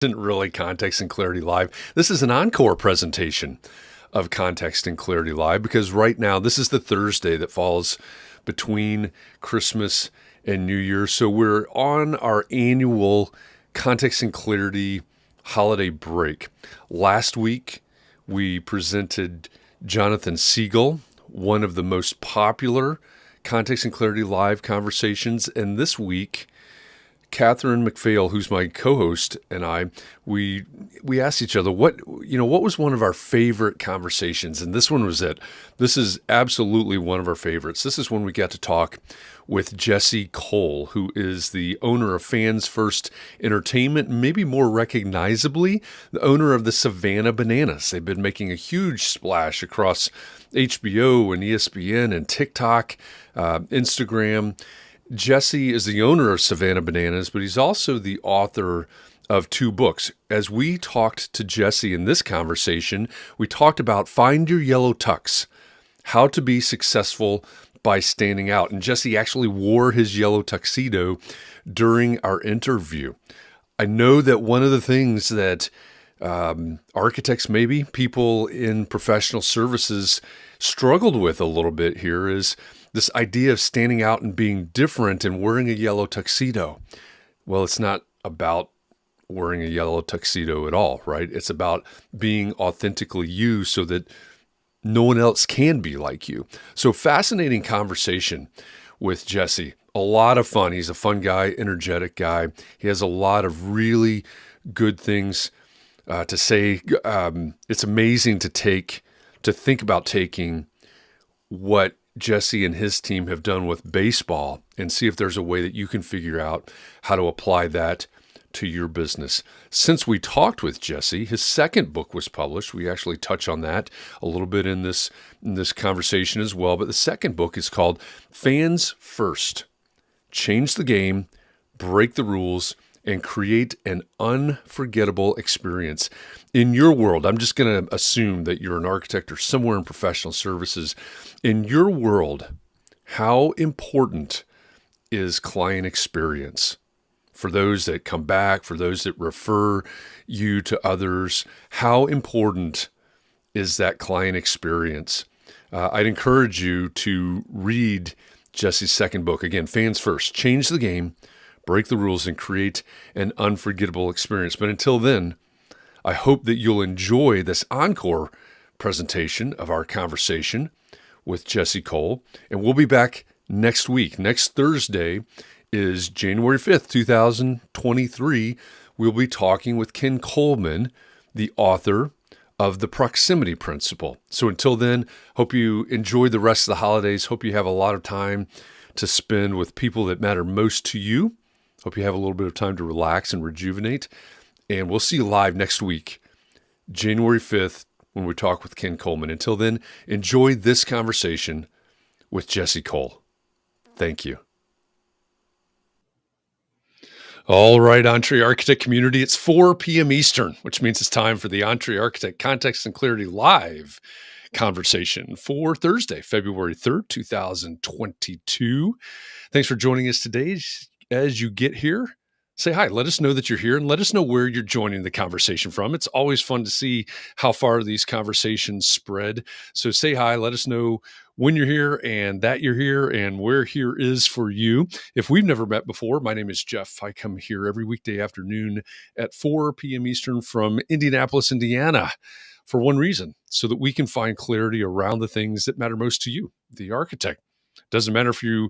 Isn't really Context and Clarity Live. This is an encore presentation of Context and Clarity Live because right now this is the Thursday that falls between Christmas and New Year. So we're on our annual Context and Clarity holiday break. Last week we presented Jonathan Siegel, one of the most popular Context and Clarity Live conversations, and this week Katharine MacPhail, who's my co-host, and we asked each other what was one of our favorite conversations, and this one was it. This is absolutely one of our favorites. This is when we got to talk with Jesse Cole, who is the owner of Fans First Entertainment, maybe more recognizably, the owner of the Savannah Bananas. They've been making a huge splash across HBO and ESPN and TikTok, Instagram. Jesse is the owner of Savannah Bananas, but he's also the author of 2 books. As we talked to Jesse in this conversation, we talked about Find Your Yellow Tux, how to be successful by standing out. And Jesse actually wore his yellow tuxedo during our interview. I know that one of the things that architects, maybe people in professional services struggled with a little bit here is this idea of standing out and being different and wearing a yellow tuxedo. Well, it's not about wearing a yellow tuxedo at all, right? It's about being authentically you so that no one else can be like you. So fascinating conversation with Jesse. A lot of fun. He's a fun guy, energetic guy. He has a lot of really good things to say. It's amazing to think about taking what Jesse and his team have done with baseball and see if there's a way that you can figure out how to apply that to your business. Since we talked with Jesse, his second book was published. We actually touch on that a little bit in this conversation as well. But the second book is called Fans First: Change the Game, Break the Rules, and Create an Unforgettable Experience. In your world, I'm just going to assume that you're an architect or somewhere in professional services. In your world, how important is client experience? For those that come back, for those that refer you to others, how important is that client experience? I'd encourage you to read Jesse's second book. Again, Fans First: Change the Game, Break the Rules, and Create an Unforgettable Experience. But until then, I hope that you'll enjoy this encore presentation of our conversation with Jesse Cole. And we'll be back next week. Next Thursday is January 5th, 2023. We'll be talking with Ken Coleman, the author of The Proximity Principle. So until then, hope you enjoy the rest of the holidays. Hope you have a lot of time to spend with people that matter most to you. Hope you have a little bit of time to relax and rejuvenate. And we'll see you live next week, January 5th, when we talk with Ken Coleman. Until then, enjoy this conversation with Jesse Cole. Thank you. All right, Entree Architect community, it's 4 p.m. Eastern, which means it's time for the Entree Architect Context and Clarity Live conversation for Thursday, February 3rd, 2022. Thanks for joining us today. As you get here, say hi. Let us know that you're here and let us know where you're joining the conversation from. It's always fun to see how far these conversations spread. So say hi. Let us know when you're here and that you're here and where here is for you. If we've never met before, my name is Jeff. I come here every weekday afternoon at 4 p.m. Eastern from Indianapolis, Indiana, for one reason, so that we can find clarity around the things that matter most to you, the architect. Doesn't matter if you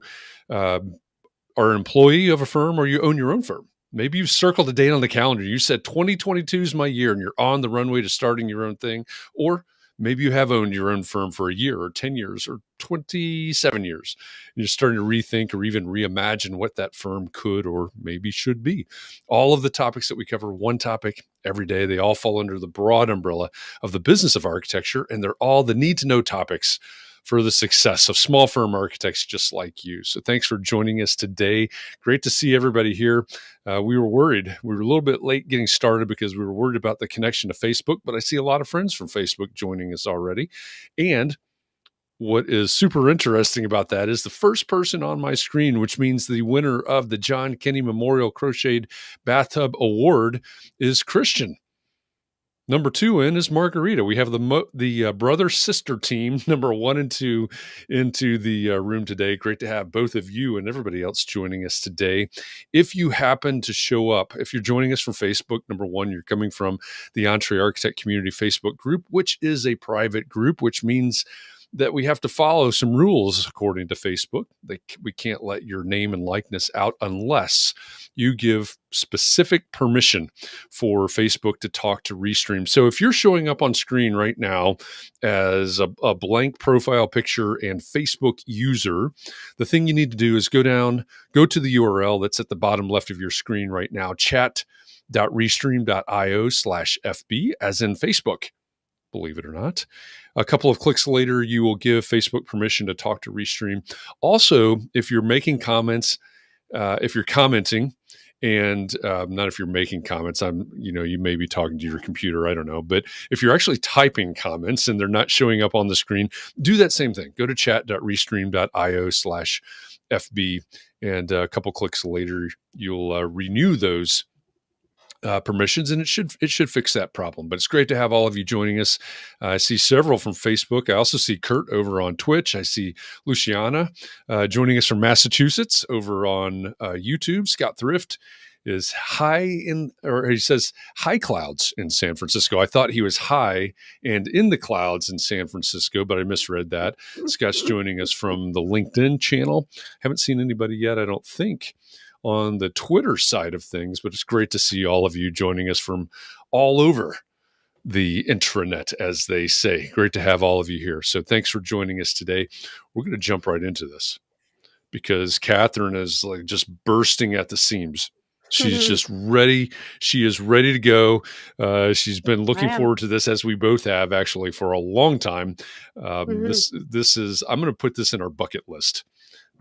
are an employee of a firm or you own your own firm. Maybe you've circled a date on the calendar. You said 2022 is my year and you're on the runway to starting your own thing. Or maybe you have owned your own firm for a year or 10 years or 27 years. And you're starting to rethink or even reimagine what that firm could or maybe should be. All of the topics that we cover, one topic every day, they all fall under the broad umbrella of the business of architecture, and they're all the need to know topics for the success of small firm architects just like you. So thanks for joining us today. Great to see everybody here. We were worried. We were a little bit late getting started because we were worried about the connection to Facebook, but I see a lot of friends from Facebook joining us already. And what is super interesting about that is the first person on my screen, which means the winner of the John Kenny Memorial Crocheted Bathtub Award is Christian. Number 2 in is Margarita. We have the brother-sister team, number 1 and 2, into the room today. Great to have both of you and everybody else joining us today. If you happen to show up, if you're joining us from Facebook, number 1, you're coming from the Entree Architect Community Facebook group, which is a private group, which means that we have to follow some rules according to Facebook. We can't let your name and likeness out unless you give specific permission for Facebook to talk to Restream. So if you're showing up on screen right now as a blank profile picture and Facebook user, the thing you need to do is go to the URL that's at the bottom left of your screen right now, chat.restream.io/FB, as in Facebook. Believe it or not. A couple of clicks later, you will give Facebook permission to talk to Restream. Also, if you're making comments, if you're commenting, and not if you're making comments, you may be talking to your computer, I don't know. But if you're actually typing comments and they're not showing up on the screen, do that same thing. Go to chat.restream.io/FB, and a couple clicks later, you'll renew those permissions, and it should fix that problem. But it's great to have all of you joining us. I see several from Facebook. I also see Kurt over on Twitch. I see Luciana joining us from Massachusetts over on YouTube. Scott Thrift is he says high clouds in San Francisco. I thought he was high and in the clouds in San Francisco, but I misread that. Scott's joining us from the LinkedIn channel. Haven't seen anybody yet, I don't think, on the Twitter side of things, but it's great to see all of you joining us from all over the intranet, as they say. Great to have all of you here. So thanks for joining us today. We're going to jump right into this because Katharine is like just bursting at the seams. She's just ready. She is ready to go. She's been looking forward to this, as we both have actually for a long time. This is, I'm going to put this in our bucket list.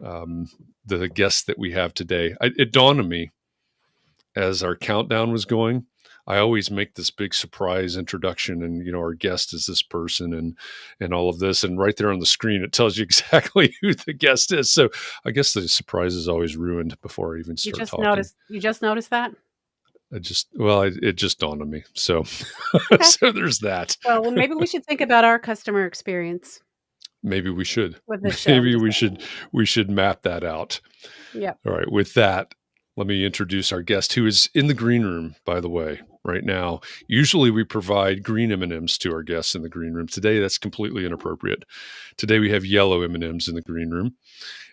The guest that we have today, it dawned on me as our countdown was going. I always make this big surprise introduction, and our guest is this person, and all of this, and right there on the screen it tells you exactly who the guest is. So I guess the surprise is always ruined before I even start talking. You just noticed that? It just dawned on me. So Okay. So there's that. Well, maybe we should think about our customer experience. Maybe we should. With the show. Maybe we should map that out. Yeah. All right. With that, let me introduce our guest, who is in the green room, by the way, right now. Usually we provide green M&Ms to our guests in the green room. Today, that's completely inappropriate. Today, we have yellow M&Ms in the green room.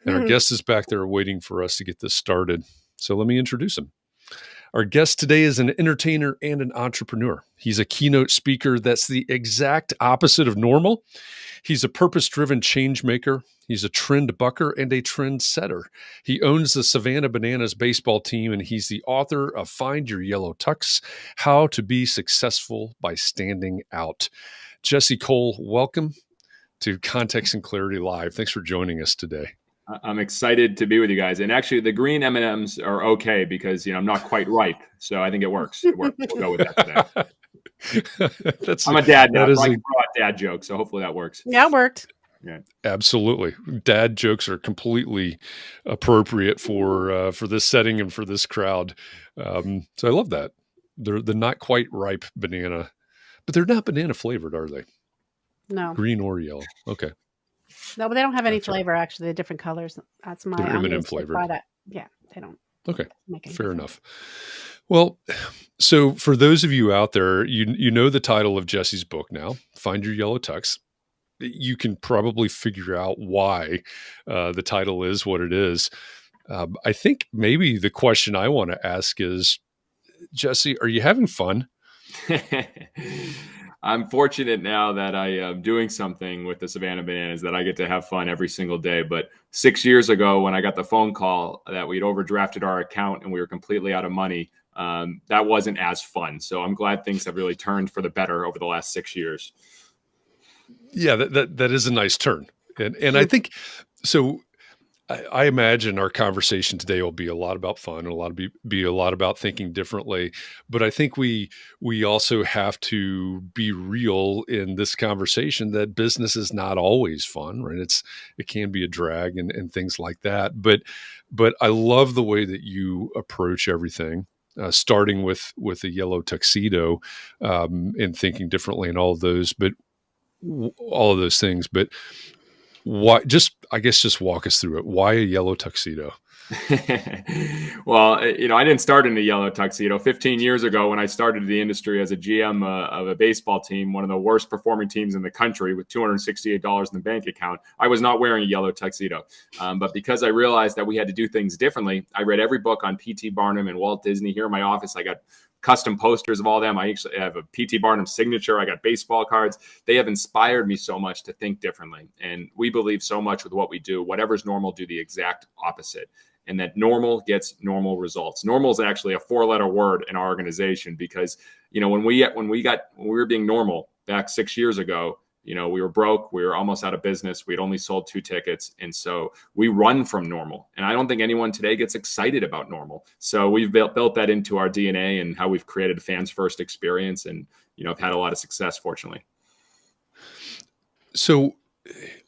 And our guest is back there waiting for us to get this started. So let me introduce him. Our guest today is an entertainer and an entrepreneur. He's a keynote speaker that's the exact opposite of normal. He's a purpose-driven change maker. He's a trend bucker and a trend setter. He owns the Savannah Bananas baseball team, and he's the author of Find Your Yellow Tux, How to Be Successful by Standing Out. Jesse Cole, welcome to Context and Clarity Live. Thanks for joining us today. I'm excited to be with you guys. And actually, the green M&Ms are okay because, I'm not quite ripe. So I think it works. We'll go with that today. I'm a dad now. So I can throw out dad jokes. So hopefully that works. Yeah, it worked. Yeah, absolutely. Dad jokes are completely appropriate for this setting and for this crowd. So I love that. They're the not quite ripe banana, but they're not banana flavored, are they? No. Green or yellow. Okay. No, but they don't have any flavor, actually. They're different colors. That's my M&M flavor. Yeah, they don't. Okay, fair enough. Well, so for those of you out there, you know the title of Jesse's book now, Find Your Yellow Tux. You can probably figure out why the title is what it is. I think maybe the question I want to ask is, Jesse, are you having fun? I'm fortunate now that I am doing something with the Savannah Bananas that I get to have fun every single day. But 6 years ago, when I got the phone call that we'd overdrafted our account and we were completely out of money, that wasn't as fun. So I'm glad things have really turned for the better over the last 6 years. Yeah, that is a nice turn. And I think, so I imagine our conversation today will be a lot about fun and be a lot about thinking differently. But I think we also have to be real in this conversation that business is not always fun, right? It can be a drag and things like that. But I love the way that you approach everything. Starting with a yellow tuxedo, and thinking differently and all of those, but all of those things. But why? I guess just walk us through it. Why a yellow tuxedo? Well, I didn't start in a yellow tuxedo. 15 years ago, when I started the industry as a GM of a baseball team, one of the worst performing teams in the country with $268 in the bank account, I was not wearing a yellow tuxedo. But because I realized that we had to do things differently, I read every book on P.T. Barnum and Walt Disney. Here in my office, I got custom posters of all them. I actually have a P.T. Barnum signature. I got baseball cards. They have inspired me so much to think differently. And we believe so much with what we do. Whatever's normal, do the exact opposite. And that normal gets normal results. Normal is actually a 4-letter word in our organization because, when we were being normal back 6 years ago, we were broke. We were almost out of business. We'd only sold 2 tickets. And so we run from normal. And I don't think anyone today gets excited about normal. So we've built that into our DNA and how we've created a fans first experience. And, I've had a lot of success, fortunately. So,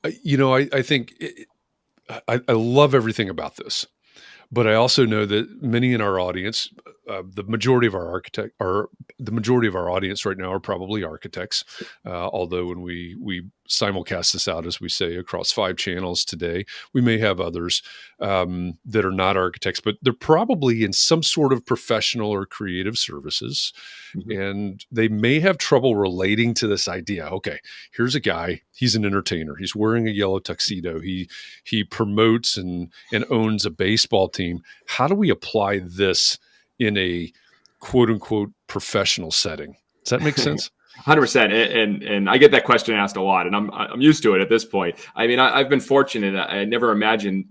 I think I love everything about this. But I also know that many in our audience, the majority of our audience right now are probably architects. Although when we simulcast this out, as we say, across 5 channels today, we may have others that are not architects, but they're probably in some sort of professional or creative services. Mm-hmm. And they may have trouble relating to this idea. Okay, here's a guy. He's an entertainer. He's wearing a yellow tuxedo. He promotes and owns a baseball team. How do we apply this in a quote unquote professional setting? Does that make sense? 100%. And I get that question asked a lot, and I'm used to it at this point. I mean, I've been fortunate. I never imagined,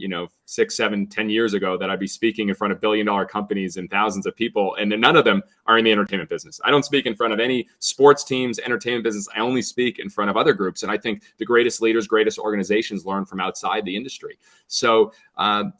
6, 7, 10 years ago that I'd be speaking in front of billion-dollar companies and thousands of people, and then none of them are in the entertainment business. I don't speak in front of any sports teams, entertainment business. I only speak in front of other groups, and I think the greatest leaders, greatest organizations learn from outside the industry. So, how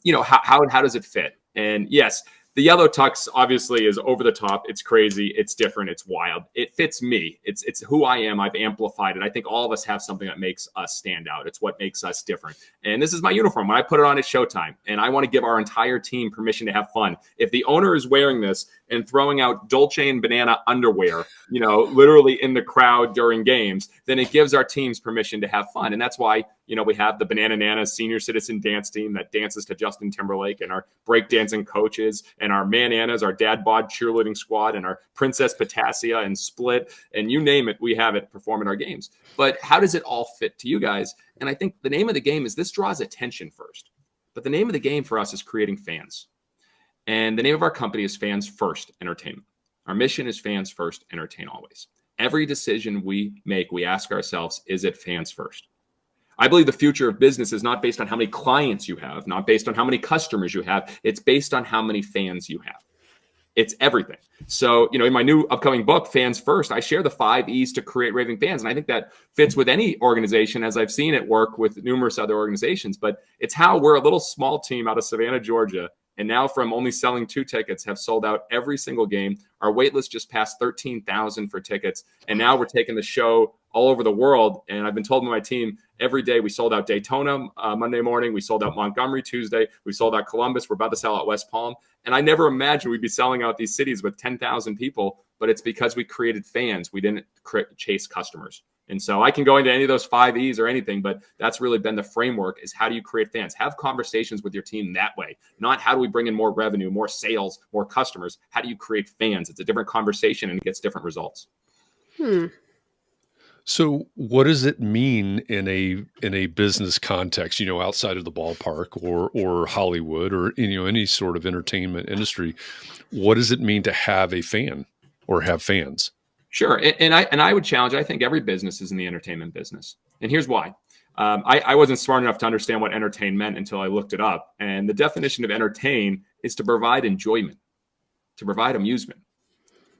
does it fit? And yes, the yellow tux obviously is over the top. It's crazy. It's different. It's wild. It fits me. It's who I am. I've amplified it. I think all of us have something that makes us stand out. It's what makes us different. And this is my uniform. When I put it on, it's showtime. And I want to give our entire team permission to have fun. If the owner is wearing this and throwing out Dolce & Banana underwear, literally in the crowd during games, then it gives our teams permission to have fun. And that's why, we have the Banana Nanas senior citizen dance team that dances to Justin Timberlake, and our breakdancing coaches, and our Mananas, our dad bod cheerleading squad, and our Princess Potassia and Split, and you name it, we have it perform in our games. But how does it all fit to you guys? And I think the name of the game is this draws attention first. But the name of the game for us is creating fans. And the name of our company is Fans First Entertainment. Our mission is fans first, entertain always. Every decision we make, we ask ourselves, is it fans first? I believe the future of business is not based on how many clients you have, not based on how many customers you have. It's based on how many fans you have. It's everything. So, in my new upcoming book, Fans First, I share the 5 E's to create raving fans. And I think that fits with any organization, as I've seen it work with numerous other organizations. But it's how we're a little small team out of Savannah, Georgia, and now from only selling 2 tickets, have sold out every single game. Our wait list just passed 13,000 for tickets. And now we're taking the show all over the world. And I've been told by my team, every day we sold out Daytona Monday morning. We sold out Montgomery Tuesday. We sold out Columbus. We're about to sell out West Palm. And I never imagined we'd be selling out these cities with 10,000 people. But it's because we created fans. We didn't chase customers. And so I can go into any of those 5 E's or anything, but that's really been the framework, is how do you create fans? Have conversations with your team that way, not how do we bring in more revenue, more sales, more customers. How do you create fans? It's a different conversation and it gets different results. So what does it mean in a business context, outside of the ballpark or Hollywood or, any sort of entertainment industry? What does it mean to have a fan or have fans? Sure. And I would challenge, I think every business is in the entertainment business. And here's why. I wasn't smart enough to understand what entertain meant until I looked it up. And the definition of entertain is to provide enjoyment, to provide amusement.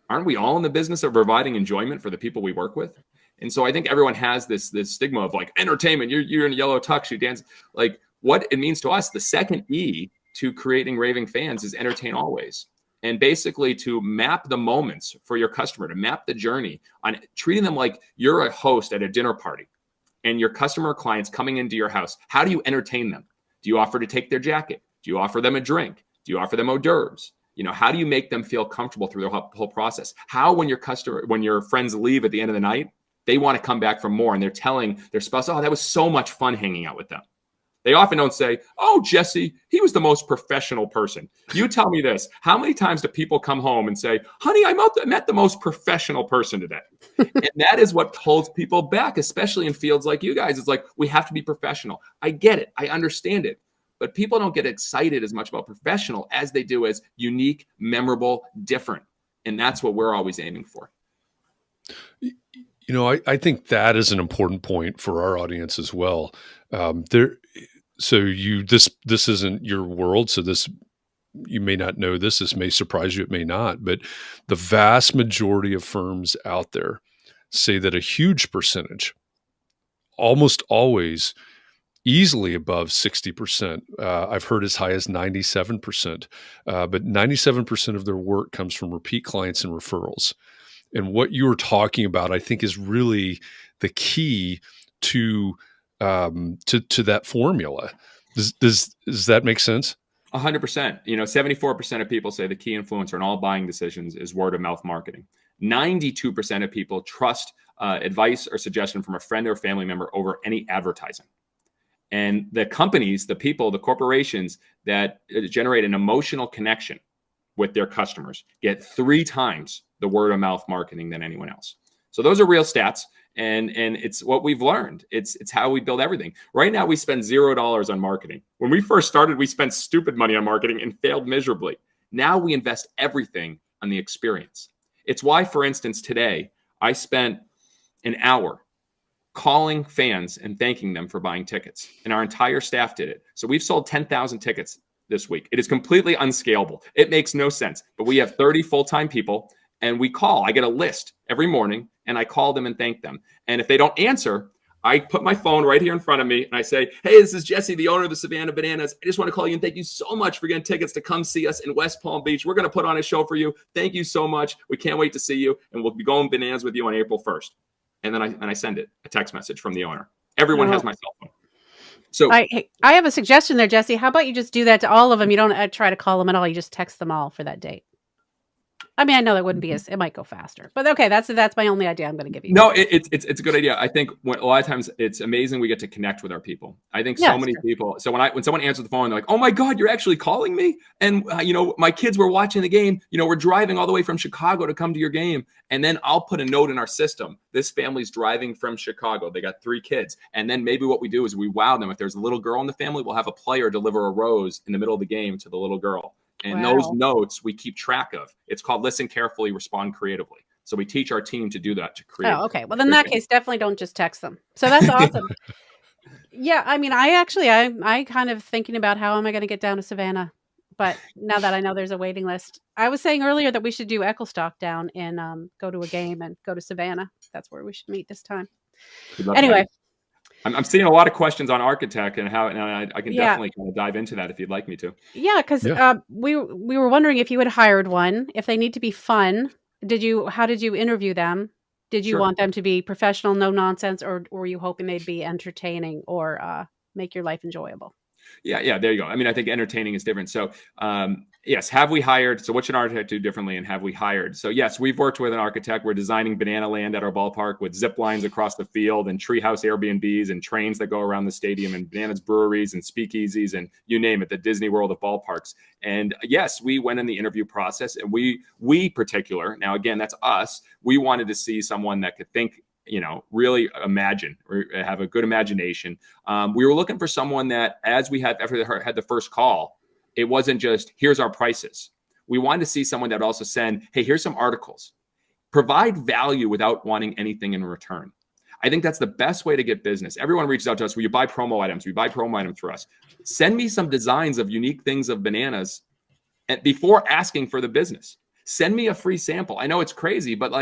Aren't we all in the business of providing enjoyment for the people we work with? And so I think everyone has this stigma of like entertainment. You're in a yellow tux, you dance. Like, what it means to us, the second E to creating raving fans is entertain always. And basically to map the moments for your customer, to map the journey on treating them like you're a host at a dinner party and your customer or clients coming into your house. How do you entertain them? Do you offer to take their jacket? Do you offer them a drink? Do you offer them hors d'oeuvres? How do you make them feel comfortable through the whole process? How, when your friends leave at the end of the night, they want to come back for more and they're telling their spouse, oh, that was so much fun hanging out with them. They often don't say, oh, Jesse, he was the most professional person. You tell me this. How many times do people come home and say, honey, I met the most professional person today? And that is what holds people back, especially in fields like you guys. It's like, we have to be professional. I get it. I understand it. But people don't get excited as much about professional as they do as unique, memorable, different. And that's what we're always aiming for. I think that is an important point for our audience as well. This isn't your world, so this, you may not know this. This may surprise you. It may not. But the vast majority of firms out there say that a huge percentage, almost always, easily above 60%. I've heard as high as 97%. But 97% of their work comes from repeat clients and referrals. And what you were talking about, I think, is really the key to that formula. Does that make sense? 100%. 74% of people say the key influencer in all buying decisions is word of mouth marketing. 92% of people trust advice or suggestion from a friend or family member over any advertising. And the companies, the people, the corporations that generate an emotional connection with their customers get 3 times the word of mouth marketing than anyone else. So those are real stats. And it's what we've learned. It's how we build everything. Right now, we spend $0 on marketing. When we first started, we spent stupid money on marketing and failed miserably. Now we invest everything on the experience. It's why, for instance, today, I spent an hour calling fans and thanking them for buying tickets. And our entire staff did it. So we've sold 10,000 tickets this week. It is completely unscalable. It makes no sense. But we have 30 full-time people. And we call. I get a list every morning, and I call them and thank them. And if they don't answer, I put my phone right here in front of me, and I say, hey, this is Jesse, the owner of the Savannah Bananas. I just want to call you and thank you so much for getting tickets to come see us in West Palm Beach. We're going to put on a show for you. Thank you so much. We can't wait to see you, and we'll be going bananas with you on April 1st. And then I send it, a text message from the owner. Everyone has my cell phone. So I have a suggestion there, Jesse. How about you just do that to all of them? You don't try to call them at all. You just text them all for that date. I mean, I know that wouldn't be it might go faster, but okay, that's my only idea I'm going to give you. No, it's a good idea. I think a lot of times it's amazing we get to connect with our people. I think so many people. So when someone answers the phone, they're like, "Oh my God, you're actually calling me!" And my kids were watching the game. We're driving all the way from Chicago to come to your game, and then I'll put a note in our system. This family's driving from Chicago. They got 3 kids, and then maybe what we do is we wow them. If there's a little girl in the family, we'll have a player deliver a rose in the middle of the game to the little girl. And those notes we keep track of. It's called listen carefully, respond creatively. So we teach our team to do that, to create. Oh, okay. Well, in that case, definitely don't just text them. So that's awesome. Yeah. I mean, I kind of thinking about how am I going to get down to Savannah? But now that I know there's a waiting list, I was saying earlier that we should do Ecclestock down and go to a game and go to Savannah. That's where we should meet this time. Anyway. I'm seeing a lot of questions on architect and how, and I can definitely kind of dive into that if you'd like me to. Yeah, because we were wondering if you had hired one, if they need to be fun. How did you interview them? Did you want them to be professional, no nonsense, or were you hoping they'd be entertaining or make your life enjoyable? Yeah, there you go. I mean, I think entertaining is different. So, yes, have we hired? So what should an architect do differently, and have we hired? So yes, we've worked with an architect. We're designing banana land at our ballpark with zip lines across the field and treehouse Airbnbs and trains that go around the stadium and bananas breweries and speakeasies and you name it, the Disney World of ballparks. And yes, we went in the interview process, and we particular, now again, that's us, we wanted to see someone that could think, really imagine or have a good imagination. We were looking for someone that, as we had after had the first call, it wasn't just here's our prices. We wanted to see someone that would also send, hey, here's some articles. Provide value without wanting anything in return. I think that's the best way to get business. Everyone reaches out to us. Will you buy promo items? We buy promo items for us. Send me some designs of unique things of bananas before asking for the business. Send me a free sample. I know it's crazy, but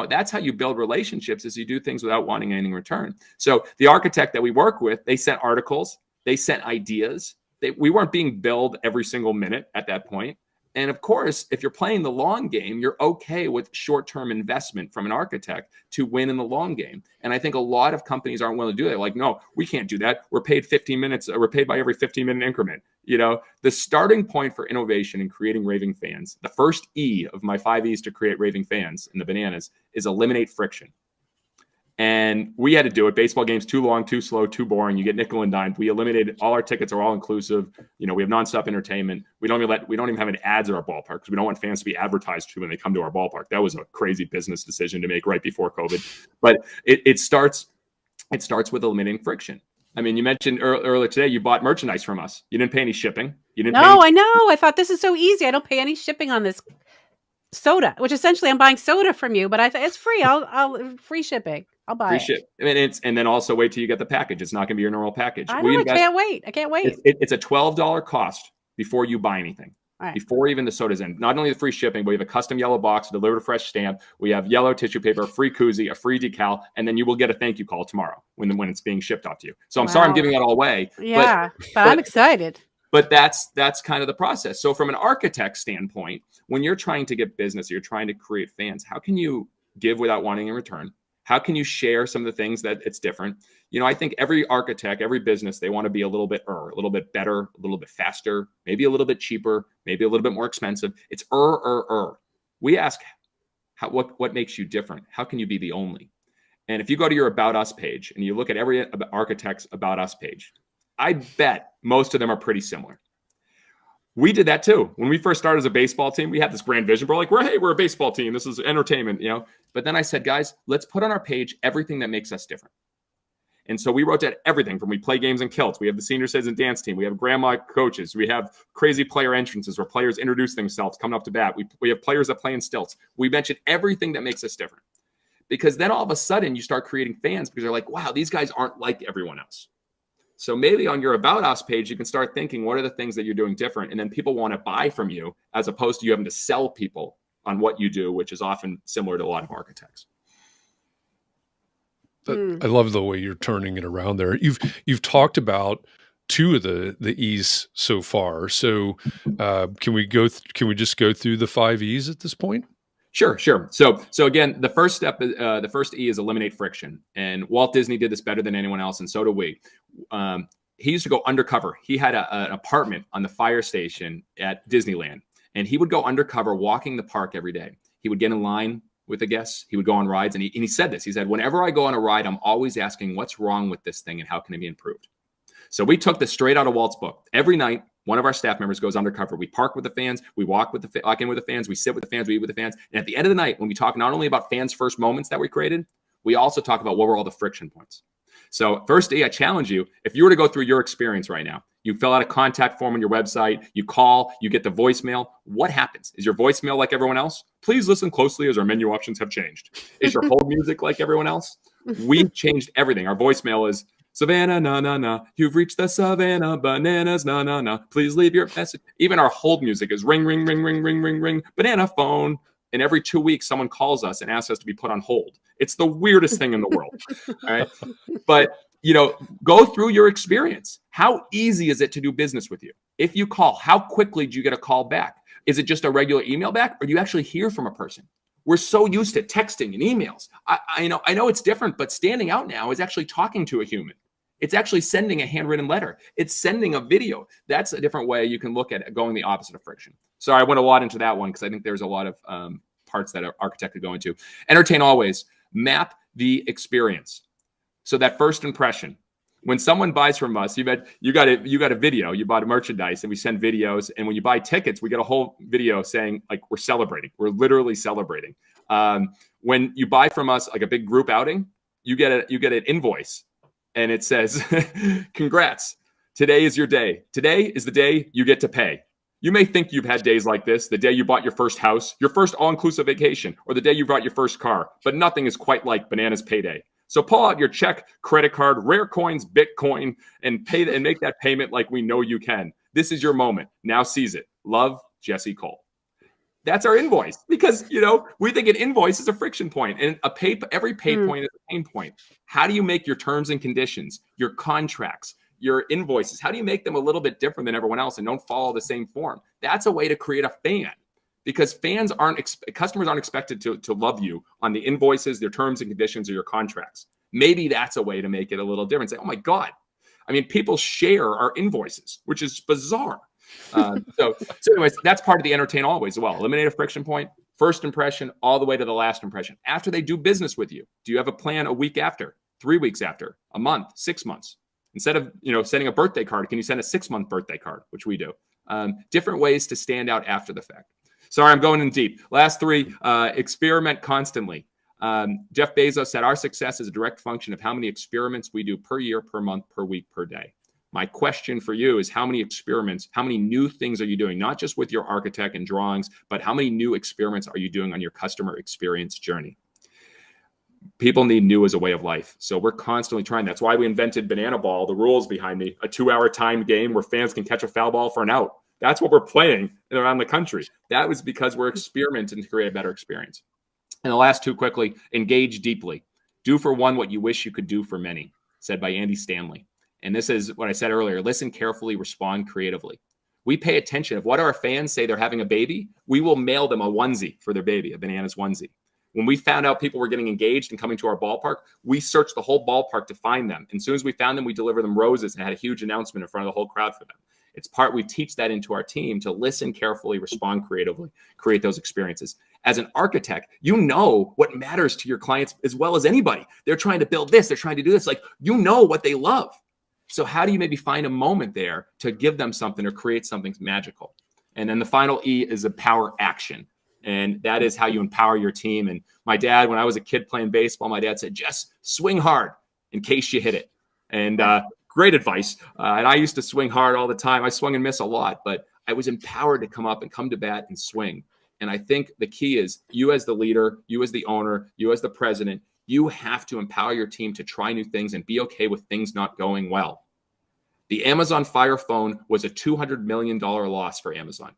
that's how you build relationships, is you do things without wanting anything in return. So the architect that we work with, they sent articles. They sent ideas. We weren't being billed every single minute at that point. And of course, if you're playing the long game, you're okay with short-term investment from an architect to win in the long game. And I think a lot of companies aren't willing to do that. Like, no, we can't do that. We're paid 15 minutes. We're paid by every 15-minute increment. The starting point for innovation and creating raving fans, the first E of my 5 E's to create raving fans in the bananas is eliminate friction. And we had to do it. Baseball games too long, too slow, too boring. You get nickel and dime. We eliminated all our tickets are all inclusive. We have nonstop entertainment. We don't even have any ads at our ballpark because we don't want fans to be advertised to when they come to our ballpark. That was a crazy business decision to make right before COVID. But it starts with eliminating friction. I mean, you mentioned earlier today you bought merchandise from us. You didn't pay any shipping. I know. I thought this is so easy. I don't pay any shipping on this soda, which essentially I'm buying soda from you, but I thought it's free. I'll free shipping. I'll buy it. Ship. I mean, and then also wait till you get the package. It's not going to be your normal package. I can't wait. I can't wait. It's a $12 cost before you buy anything. Right. Before even the soda's in. Not only the free shipping, but we have a custom yellow box, delivered a fresh stamp. We have yellow tissue paper, a free koozie, a free decal, and then you will get a thank you call tomorrow when it's being shipped off to you. So I'm sorry I'm giving that all away. Yeah, but I'm excited. But that's kind of the process. So from an architect standpoint, when you're trying to get business, you're trying to create fans, how can you give without wanting in return? How can you share some of the things that it's different? I think every architect, every business, they want to be a little bit better, a little bit faster, maybe a little bit cheaper, maybe a little bit more expensive. It's We ask, what makes you different? How can you be the only? And if you go to your About Us page and you look at every architect's About Us page, I bet most of them are pretty similar. We did that too. When we first started as a baseball team, we had this grand vision. We're like, we're a baseball team. This is entertainment, But then I said, guys, let's put on our page everything that makes us different. And so we wrote down everything from we play games in kilts. We have the senior citizen dance team. We have grandma coaches. We have crazy player entrances where players introduce themselves coming up to bat. We have players that play in stilts. We mentioned everything that makes us different. Because then all of a sudden you start creating fans because you're like, wow, these guys aren't like everyone else. So maybe on your About Us page, you can start thinking, what are the things that you're doing different? And then people want to buy from you as opposed to you having to sell people on what you do, which is often similar to a lot of architects. I love the way you're turning it around there. You've talked about two of the E's so far. So can we just go through the 5 E's at this point? Sure. So again, the first step, the first E is eliminate friction. And Walt Disney did this better than anyone else, and so do we. He used to go undercover. He had an apartment on the fire station at Disneyland, and he would go undercover walking the park every day. He would get in line with the guests. He would go on rides, and he said this. He said, whenever I go on a ride, I'm always asking what's wrong with this thing and how can it be improved? So we took this straight out of Walt's book. Every night, one of our staff members goes undercover. We park with the fans. We walk in with the fans. We sit with the fans. We eat with the fans. And at the end of the night, when we talk not only about fans' first moments that we created, we also talk about what were all the friction points. So first, I challenge you, if you were to go through your experience right now, you fill out a contact form on your website, you call, you get the voicemail. What happens? Is your voicemail like everyone else? Please listen closely as our menu options have changed. Is your hold music like everyone else? We've changed everything. Our voicemail is, Savannah, na. You've reached the Savannah Bananas, na. Please leave your message. Even our hold music is ring, banana phone. And every 2 weeks, someone calls us and asks us to be put on hold. It's the weirdest thing in the world. All right. But, go through your experience. How easy is it to do business with you? If you call, how quickly do you get a call back? Is it just a regular email back, or do you actually hear from a person? We're so used to texting and emails. I know it's different, but standing out now is actually talking to a human. It's actually sending a handwritten letter. It's sending a video. That's a different way you can look at it, going the opposite of friction. So I went a lot into that one because I think there's a lot of parts that an architect could go into. Entertain always. Map the experience. So that first impression. When someone buys from us, you got a video, you bought a merchandise, and we send videos. And when you buy tickets, we get a whole video saying like we're celebrating. We're literally celebrating. When you buy from us like a big group outing, you get an invoice, and it says, "Congrats! Today is your day. Today is the day you get to pay." You may think you've had days like this, the day you bought your first house, your first all-inclusive vacation, or the day you bought your first car, but nothing is quite like Bananas Payday. So pull out your check, credit card, rare coins, Bitcoin, and make that payment like we know you can. This is your moment. Now seize it. Love, Jesse Cole. That's our invoice because, we think an invoice is a friction point, and every pay point is a pain point. How do you make your terms and conditions, your contracts, your invoices? How do you make them a little bit different than everyone else and don't follow the same form? That's a way to create a fan, because customers aren't expected to love you on the invoices, their terms and conditions, or your contracts. Maybe that's a way to make it a little different. Say, oh my God. I mean, people share our invoices, which is bizarre. So anyways, that's part of the entertain always as well. Eliminate a friction point, first impression, all the way to the last impression. After they do business with you, do you have a plan a week after, 3 weeks after, a month, 6 months? Instead of sending a birthday card, can you send a 6-month birthday card, which we do? Different ways to stand out after the fact. Sorry, I'm going in deep. Last 3, experiment constantly. Jeff Bezos said our success is a direct function of how many experiments we do per year, per month, per week, per day. My question for you is, how many experiments, how many new things are you doing, not just with your architect and drawings, but how many new experiments are you doing on your customer experience journey? People need new as a way of life. So we're constantly trying. That's why we invented Banana Ball, the rules behind me, a 2-hour timed game where fans can catch a foul ball for an out. That's what we're playing around the country. That was because we're experimenting to create a better experience. And the last 2 quickly, engage deeply. Do for one what you wish you could do for many, said by Andy Stanley. And this is what I said earlier, listen carefully, respond creatively. We pay attention. If what our fans say they're having a baby, we will mail them a onesie for their baby, a Bananas onesie. When we found out people were getting engaged and coming to our ballpark, we searched the whole ballpark to find them. And as soon as we found them, we delivered them roses and had a huge announcement in front of the whole crowd for them. We teach that into our team to listen carefully, respond creatively, create those experiences. As an architect, you know what matters to your clients as well as anybody. They're trying to build this, they're trying to do this. Like, you know what they love. So how do you maybe find a moment there to give them something or create something magical? And then the final E is empower action. And that is how you empower your team. And my dad, when I was a kid playing baseball, my dad said, just swing hard in case you hit it. And great advice. And I used to swing hard all the time. I swung and miss a lot, but I was empowered to come up and come to bat and swing. And I think the key is you as the leader, you as the owner, you as the president, you have to empower your team to try new things and be okay with things not going well. The Amazon Fire Phone was a $200 million loss for Amazon.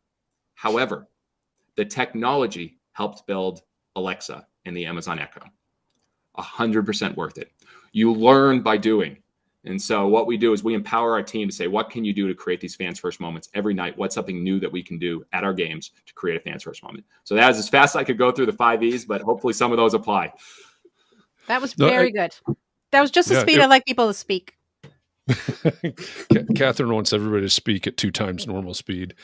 However, the technology helped build Alexa and the Amazon Echo. 100% worth it. You learn by doing. And so what we do is we empower our team to say, what can you do to create these fans first moments every night? What's something new that we can do at our games to create a fans first moment? So that was as fast as I could go through the 5 E's, but hopefully some of those apply. That was very good. That was just the speed I like people to speak. Katharine wants everybody to speak at 2 times normal speed.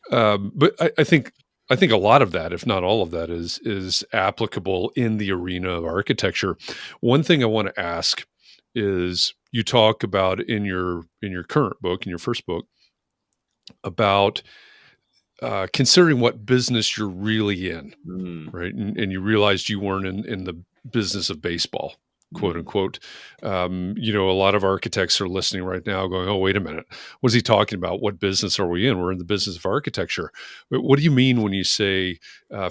But I think a lot of that, if not all of that, is applicable in the arena of architecture. One thing I want to ask is, you talk about in your current book, in your first book, about considering what business you're really in, right? And you realized you weren't in the business of baseball, quote unquote. A lot of architects are listening right now going, oh, wait a minute. What's he talking about? What business are we in? We're in the business of architecture. But what do you mean when you say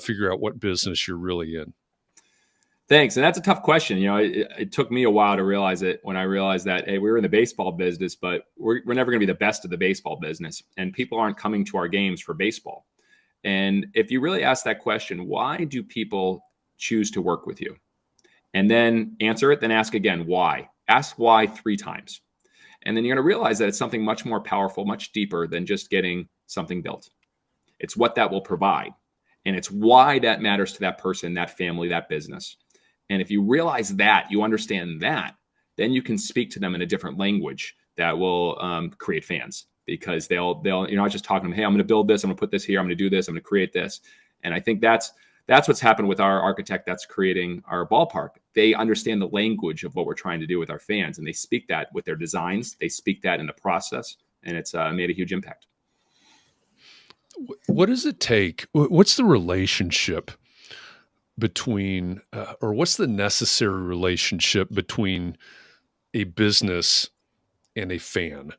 figure out what business you're really in? Thanks. And that's a tough question. It took me a while to realize it, when I realized that, hey, we're in the baseball business, but we're never going to be the best of the baseball business. And people aren't coming to our games for baseball. And if you really ask that question, why do people choose to work with you? And then answer it, then ask again, why? Ask why 3 times. And then you're going to realize that it's something much more powerful, much deeper than just getting something built. It's what that will provide. And it's why that matters to that person, that family, that business. And if you realize that, you understand that, then you can speak to them in a different language that will create fans, because they'll you're not just talking to them, hey, I'm going to build this, I'm going to put this here, I'm going to do this, I'm going to create this. And I think that's what's happened with our architect that's creating our ballpark. They understand the language of what we're trying to do with our fans, and they speak that with their designs. They speak that in the process, and it's made a huge impact. What does it take? What's the relationship between, or what's the necessary relationship between a business and a fan,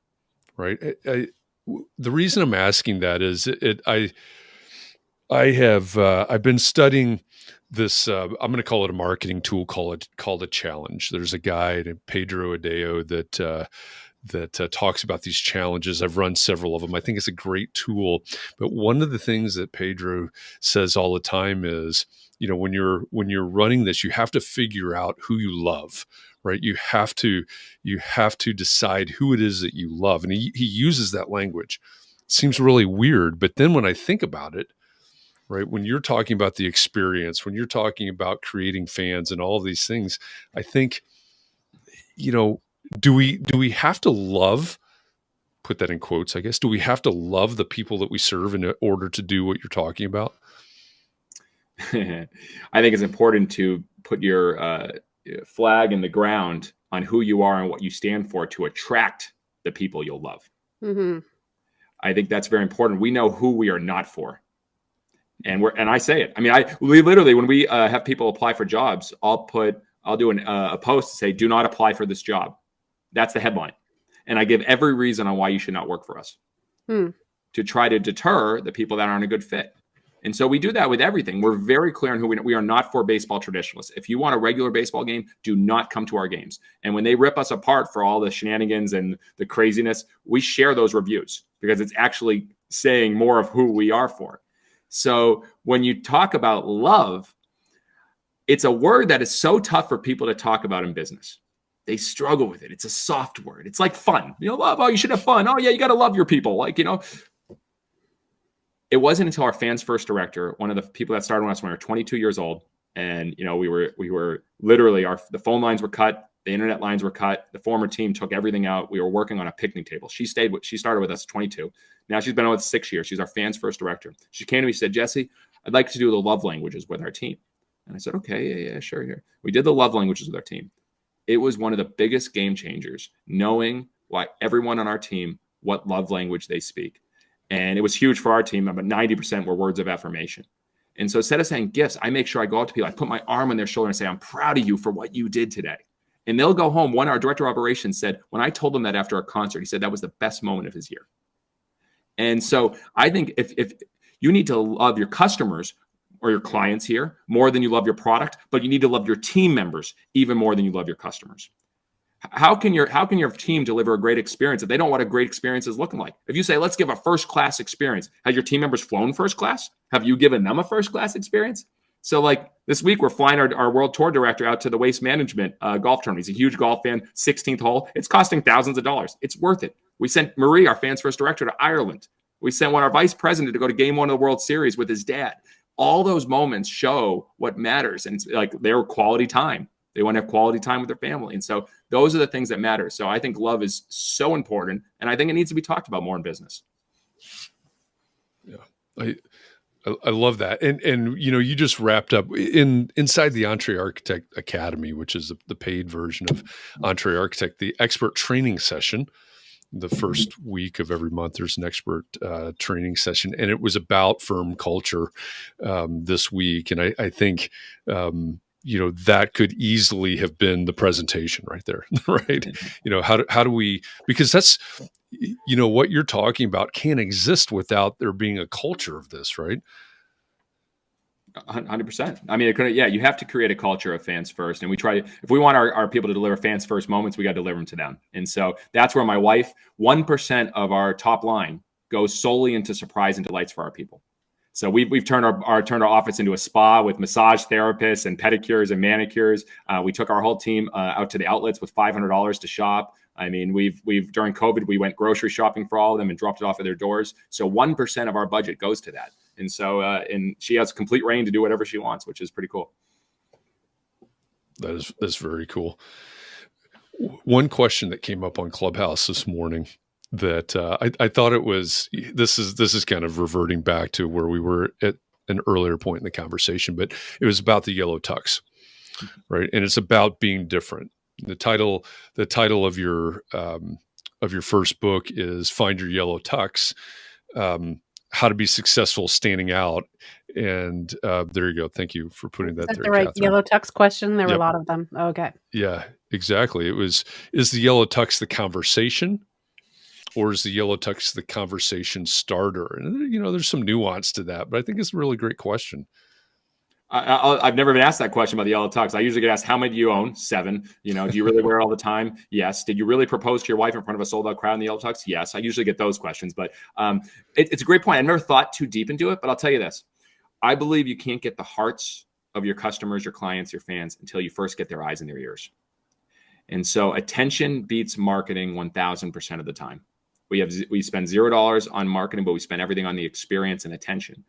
right? The reason I'm asking that is I've been studying this. I'm going to call it a marketing tool called a challenge. There's a guy named Pedro Adeo that talks about these challenges. I've run several of them. I think it's a great tool. But one of the things that Pedro says all the time is, when you're running this, you have to figure out who you love, right? You have to decide who it is that you love. And he uses that language. It seems really weird, but then when I think about it, right, when you're talking about the experience, when you're talking about creating fans and all of these things, I think, do we have to love, put that in quotes, I guess, do we have to love the people that we serve in order to do what you're talking about? I think it's important to put your flag in the ground on who you are and what you stand for to attract the people you'll love. Mm-hmm. I think that's very important. We know who we are not for. And I say it. I mean, we literally, when we have people apply for jobs, I'll do a post to say, do not apply for this job. That's the headline. And I give every reason on why you should not work for us to try to deter the people that aren't a good fit. And so we do that with everything. We're very clear on who we are not for baseball traditionalists. If you want a regular baseball game, do not come to our games. And when they rip us apart for all the shenanigans and the craziness, we share those reviews because it's actually saying more of who we are for. So when you talk about love, it's a word that is so tough for people to talk about in business. They struggle with it. It's a soft word. It's like fun. Love. Oh, you should have fun. Oh, yeah, you got to love your people. It wasn't until our fans first director, one of the people that started with us when we were 22 years old, and we were literally the phone lines were cut, the internet lines were cut, the former team took everything out. We were working on a picnic table. She started with us at 22. Now she's been with us 6 years. She's our fans first director. She came to me and said, Jesse, I'd like to do the love languages with our team. And I said, okay, yeah, sure. Here. We did the love languages with our team. It was one of the biggest game changers, knowing why everyone on our team, what love language they speak. And it was huge for our team. About 90% were words of affirmation. And so instead of saying gifts, I make sure I go up to people, I put my arm on their shoulder and say, I'm proud of you for what you did today. And they'll go home. Our director of operations said, when I told him that after a concert, he said that was the best moment of his year. And so I think if you need to love your customers or your clients here more than you love your product, but you need to love your team members even more than you love your customers. How can your team deliver a great experience if they don't know what a great experience is looking like? If you say, let's give a first class experience, have your team members flown first class? Have you given them a first class experience? So like this week, we're flying our world tour director out to the Waste Management golf tournament. He's a huge golf fan, 16th hole. It's costing thousands of dollars. It's worth it. We sent Marie, our fans first director, to Ireland. We sent our vice president to go to game 1 of the World Series with his dad. All those moments show what matters. And it's like their quality time. They want to have quality time with their family. And so those are the things that matter. So I think love is so important. And I think it needs to be talked about more in business. Yeah. I love that. And you just wrapped up inside the Entre Architect Academy, which is the paid version of Entre Architect, the expert training session. The first week of every month, there's an expert training session, and it was about firm culture this week. And I think, that could easily have been the presentation right there, right? How do we, because that's, what you're talking about can't exist without there being a culture of this, right? 100%. I mean, you have to create a culture of fans first. And we try to, if we want our people to deliver fans first moments, we got to deliver them to them. And so that's where my wife, 1% of our top line goes solely into surprise and delights for our people. So we've turned our office into a spa with massage therapists and pedicures and manicures. We took our whole team out to the outlets with $500 to shop. I mean, we've during COVID, we went grocery shopping for all of them and dropped it off at their doors. So 1% of our budget goes to that. And so, and she has complete reign to do whatever she wants, which is pretty cool. That's very cool. One question that came up on Clubhouse this morning that I thought it was, this is kind of reverting back to where we were at an earlier point in the conversation, but it was about the yellow tux, right? And it's about being different. The title of your first book is Find Your Yellow Tux. How to be successful standing out. And there you go. Thank you for putting that there, the right Katharine. yellow tux question? There were a lot of them. Okay. Yeah, exactly. Is the yellow tux the conversation, or is the yellow tux the conversation starter? And there's some nuance to that, but I think it's a really great question. I've never been asked that question about the Yellow Tux. I usually get asked, how many do you own? 7. You know, do you really wear it all the time? Yes. Did you really propose to your wife in front of a sold out crowd in the Yellow Tux? Yes. I usually get those questions, but it's a great point. I never thought too deep into it, but I'll tell you this. I believe you can't get the hearts of your customers, your clients, your fans until you first get their eyes and their ears. And so attention beats marketing 1000% of the time. We spend $0 on marketing, but we spend everything on the experience and attention.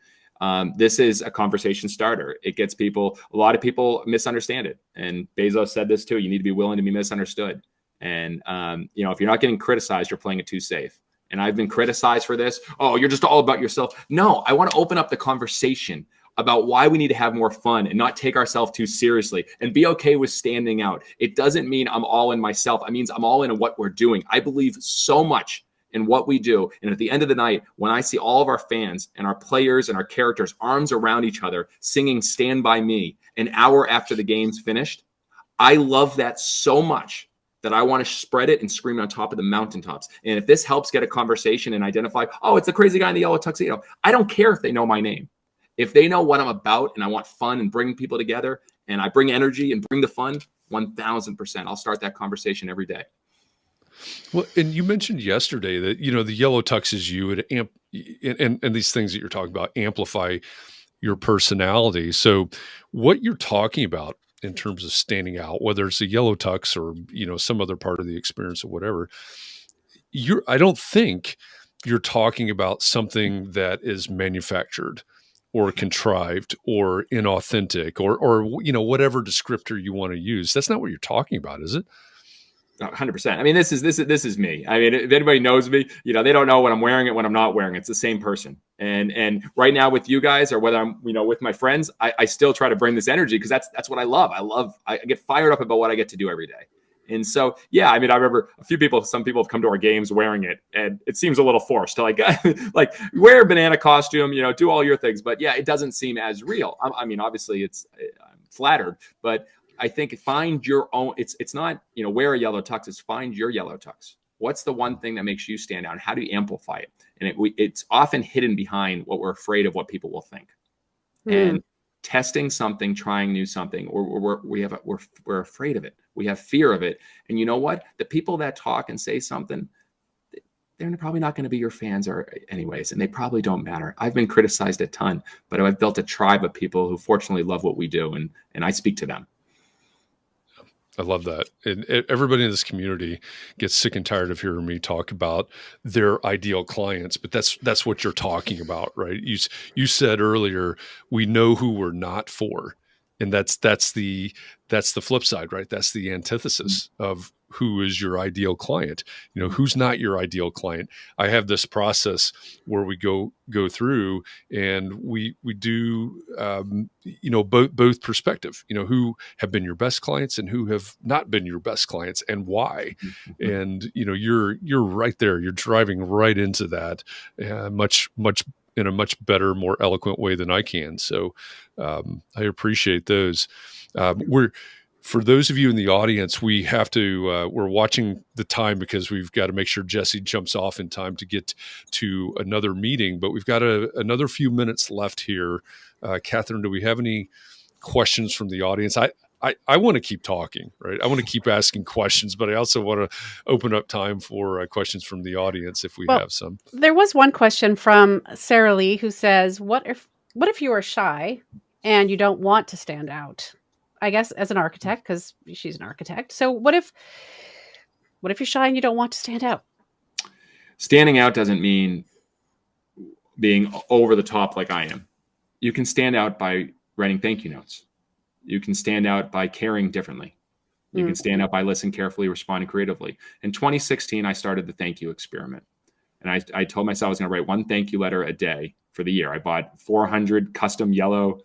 This is a conversation starter. It gets people, a lot of people misunderstand it. And Bezos said this too, you need to be willing to be misunderstood. And, if you're not getting criticized, you're playing it too safe. And I've been criticized for this. Oh, you're just all about yourself. No, I want to open up the conversation about why we need to have more fun and not take ourselves too seriously and be okay with standing out. It doesn't mean I'm all in myself. It means I'm all in what we're doing. I believe so much in what we do. And at the end of the night, when I see all of our fans and our players and our characters arms around each other singing Stand By Me an hour after the game's finished, I love that so much that I want to spread it and scream on top of the mountaintops. And if this helps get a conversation and identify, oh, it's the crazy guy in the yellow tuxedo, I don't care if they know my name. If they know what I'm about and I want fun and bring people together and I bring energy and bring the fun, 1000%, I'll start that conversation every day. Well, and you mentioned yesterday that, the yellow tux is you and these things that you're talking about amplify your personality. So what you're talking about in terms of standing out, whether it's a yellow tux or, some other part of the experience or whatever, I don't think you're talking about something that is manufactured or contrived or inauthentic or whatever descriptor you want to use. That's not what you're talking about, is it? 100%. I mean, this is me. I mean, if anybody knows me, they don't know when I'm wearing it, when I'm not wearing it. It's the same person. And right now with you guys or whether I'm, with my friends, I still try to bring this energy because that's what I love. I get fired up about what I get to do every day. And so, yeah, I mean, I remember some people have come to our games wearing it and it seems a little forced to like wear a banana costume, do all your things. But yeah, it doesn't seem as real. I mean, obviously I'm flattered, but I think find your own, it's not, wear a yellow tux, it's find your yellow tux. What's the one thing that makes you stand out? And how do you amplify it? And it's often hidden behind what we're afraid of what people will think. And testing something, trying new something, we're afraid of it. We have fear of it. And you know what? The people that talk and say something, they're probably not going to be your fans or anyways, and they probably don't matter. I've been criticized a ton, but I've built a tribe of people who fortunately love what we do. And I speak to them. I love that. And everybody in this community gets sick and tired of hearing me talk about their ideal clients, but that's what you're talking about, right? You said earlier, we know who we're not for. And that's the flip side, right? That's the antithesis of who is your ideal client. Who's not your ideal client. I have this process where we go through and we do both perspective, who have been your best clients and who have not been your best clients and why. And you're right there. You're driving right into that much in a much better, more eloquent way than I can. So I appreciate those. For those of you in the audience, we have to, we're watching the time because we've got to make sure Jesse jumps off in time to get to another meeting, but we've got another few minutes left here. Katharine, do we have any questions from the audience? I want to keep talking, right? I want to keep asking questions, but I also want to open up time for questions from the audience if we have some. There was one question from Sarah Lee who says, what if you are shy and you don't want to stand out? I guess as an architect, because she's an architect. So what if you're shy and you don't want to stand out? Standing out doesn't mean being over the top like I am. You can stand out by writing thank you notes. You can stand out by caring differently. You can stand out by listening carefully, responding creatively. In 2016, I started the thank you experiment. And I told myself I was going to write one thank you letter a day for the year. I bought 400 custom yellow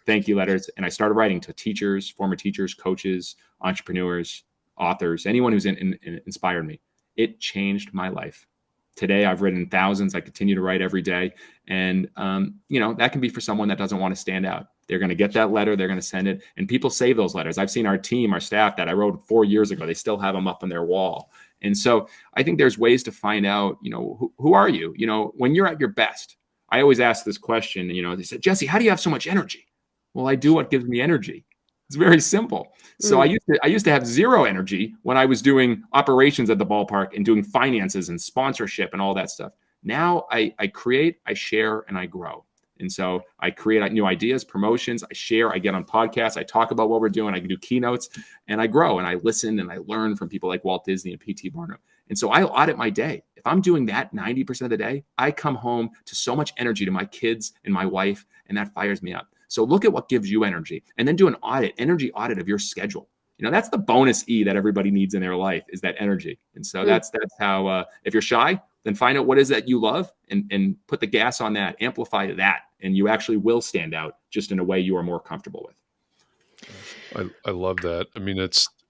thank you letters, and I started writing to teachers, former teachers, coaches, entrepreneurs, authors, anyone who's inspired me. It changed my life. Today, I've written thousands. I continue to write every day. And, that can be for someone that doesn't want to stand out. They're going to get that letter. They're going to send it. And people save those letters. I've seen our team, our staff that I wrote 4 years ago. They still have them up on their wall. And so I think there's ways to find out, who are you? When you're at your best. I always ask this question, they said, Jesse, how do you have so much energy? Well, I do what gives me energy. It's very simple. So I used to have zero energy when I was doing operations at the ballpark and doing finances and sponsorship and all that stuff. Now I create, I share, and I grow. And so I create new ideas, promotions, I share, I get on podcasts, I talk about what we're doing, I can do keynotes, and I grow and I listen and I learn from people like Walt Disney and P.T. Barnum. And so I audit my day. If I'm doing that 90% of the day, I come home to so much energy to my kids and my wife, and that fires me up. So look at what gives you energy and then do an energy audit of your schedule. That's the bonus E that everybody needs in their life, is that energy. And so that's how, if you're shy, then find out what is that you love and put the gas on that, amplify that, and you actually will stand out just in a way you are more comfortable with. I love that. I mean,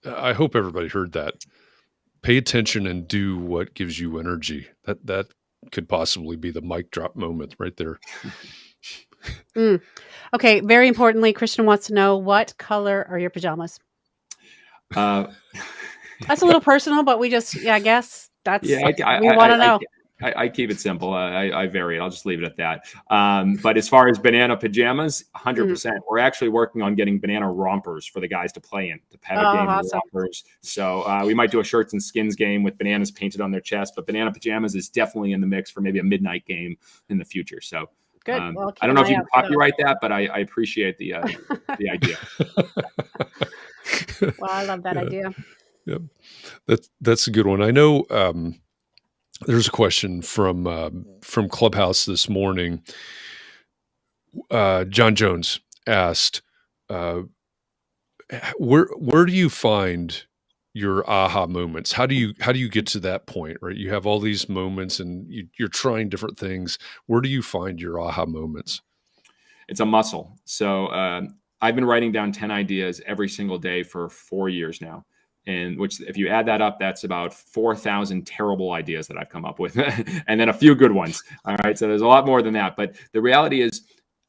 I hope everybody heard that. Pay attention and do what gives you energy. That could possibly be the mic drop moment right there. Okay. Very importantly, Christian wants to know, what color are your pajamas? That's a little personal, but I guess that's we want to know. I keep it simple. I vary it. I'll just leave it at that. But as far as banana pajamas, 100%. We're actually working on getting banana rompers for the guys to play in, to have a game of rompers. So we might do a shirts and skins game with bananas painted on their chest. But banana pajamas is definitely in the mix for maybe a midnight game in the future. So good. Well, I don't know if you can copyright that, but I appreciate the idea. Well, I love that idea. Yep. That's a good one. I know there's a question from Clubhouse this morning. John Jones asked, where do you find your aha moments? How do you get to that point, right? You have all these moments and you're trying different things. Where do you find your aha moments? It's a muscle. So I've been writing down 10 ideas every single day for 4 years now. And which, if you add that up, that's about 4,000 terrible ideas that I've come up with, and then a few good ones. All right. So there's a lot more than that. But the reality is,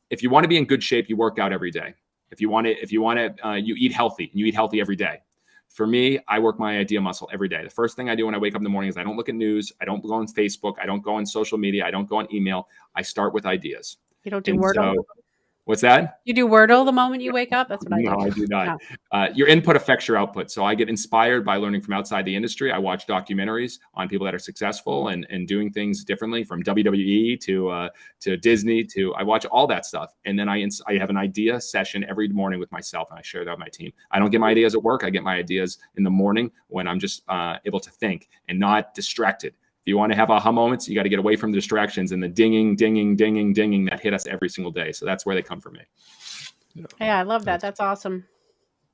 if you want to be in good shape, you work out every day. If you want to, you eat healthy, and you eat healthy every day. For me, I work my idea muscle every day. The first thing I do when I wake up in the morning is I don't look at news. I don't go on Facebook. I don't go on social media. I don't go on email. I start with ideas. You don't do Wordle? What's that? You do Wordle the moment you wake up? That's what I do. No, I do not. No. Your input affects your output. So I get inspired by learning from outside the industry. I watch documentaries on people that are successful and doing things differently, from WWE to Disney I watch all that stuff. And then I have an idea session every morning with myself, and I share that with my team. I don't get my ideas at work. I get my ideas in the morning when I'm just able to think and not distracted. If you want to have aha moments, you got to get away from the distractions and the dinging that hit us every single day. So that's where they come from me. Yeah, I love that. That's awesome.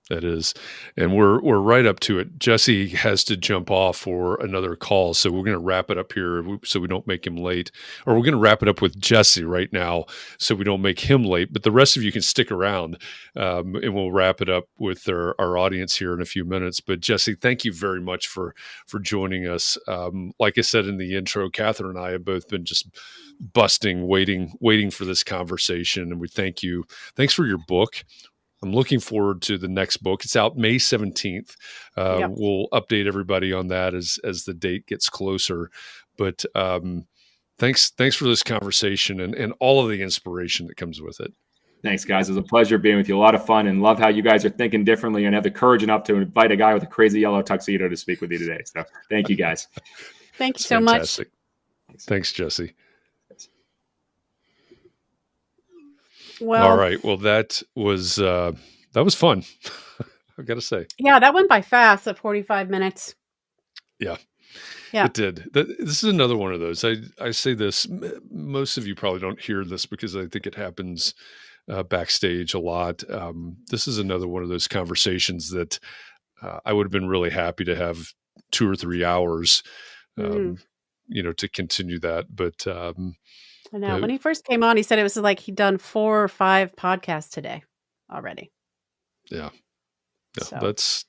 That is. And we're right up to it. Jesse has to jump off for another call. So we're going to wrap it up here so we don't make him late. Or we're going to wrap it up with Jesse right now so we don't make him late. But the rest of you can stick around and we'll wrap it up with our audience here in a few minutes. But Jesse, thank you very much for joining us. Like I said in the intro, Catherine and I have both been just busting, waiting for this conversation. And we thank you. Thanks for your book. I'm looking forward to the next book. It's out May 17th. Yep. We'll update everybody on that as the date gets closer. But thanks for this conversation and all of the inspiration that comes with it. Thanks, guys. It was a pleasure being with you. A lot of fun, and love how you guys are thinking differently and have the courage enough to invite a guy with a crazy yellow tuxedo to speak with you today. So thank you, guys. Thank you so much. Thanks, Jesse. Well, all right. Well, that was fun. I've got to say. Yeah, that went by fast at 45 minutes. Yeah, it did. This is another one of those. I say this. Most of you probably don't hear this because I think it happens backstage a lot. This is another one of those conversations that I would have been really happy to have 2 or 3 hours, to continue that. But I know. When he first came on, he said it was like he'd done 4 or 5 podcasts today already. Yeah. So. That's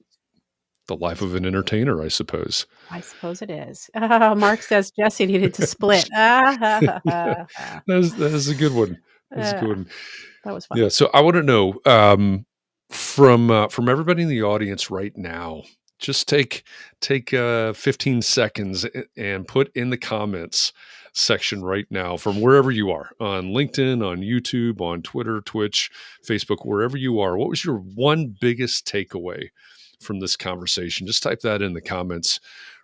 the life of an entertainer, I suppose. I suppose it is. Mark says Jesse needed to split. That is a good one. That's a good one. That was fun. Yeah. So I want to know from everybody in the audience right now, just take 15 seconds and put in the comments section right now from wherever you are, on LinkedIn, on YouTube, on Twitter, Twitch, Facebook, wherever you are. What was your one biggest takeaway from this conversation? Just type that in the comments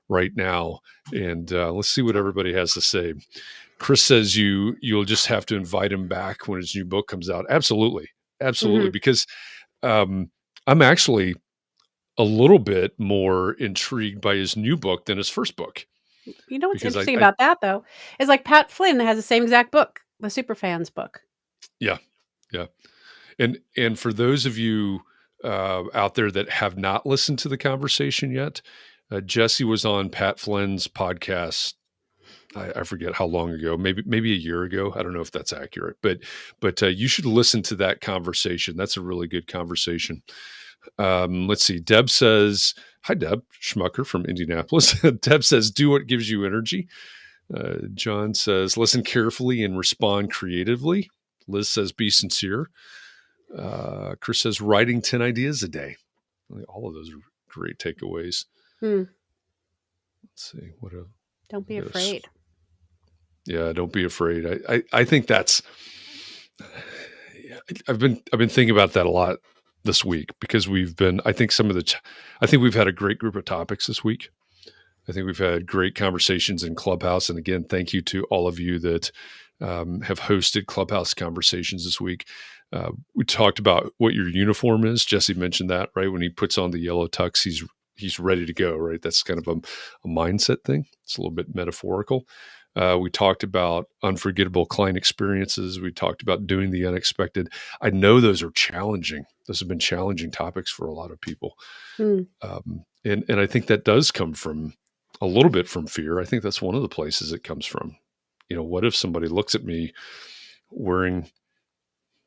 right now, and let's see what everybody has to say. Chris says you'll just have to invite him back when his new book comes out. Absolutely. Because I'm actually a little bit more intrigued by his new book than his first book. You know what's interesting about that, though, is like Pat Flynn has the same exact book, the Superfans book. Yeah. And for those of you out there that have not listened to the conversation yet, Jesse was on Pat Flynn's podcast. I forget how long ago, maybe a year ago. I don't know if that's accurate, but you should listen to that conversation. That's a really good conversation. Let's see. Deb says, hi, Deb Schmucker from Indianapolis. Deb says, do what gives you energy. John says, listen carefully and respond creatively. Liz says, be sincere. Chris says, writing 10 ideas a day. All of those are great takeaways. Let's see. What else? Don't be afraid. Yeah, don't be afraid. I think that's. I've been thinking about that a lot this week, because we've been. I think we've had a great group of topics this week. I think we've had great conversations in Clubhouse, and again, thank you to all of you that have hosted Clubhouse conversations this week. We talked about what your uniform is. Jesse mentioned that, right? When he puts on the yellow tux, he's ready to go, right? That's kind of a mindset thing. It's a little bit metaphorical. We talked about unforgettable client experiences. We talked about doing the unexpected. I know those are challenging. Those have been challenging topics for a lot of people. And I think that does come from a little bit from fear. I think that's one of the places it comes from. What if somebody looks at me wearing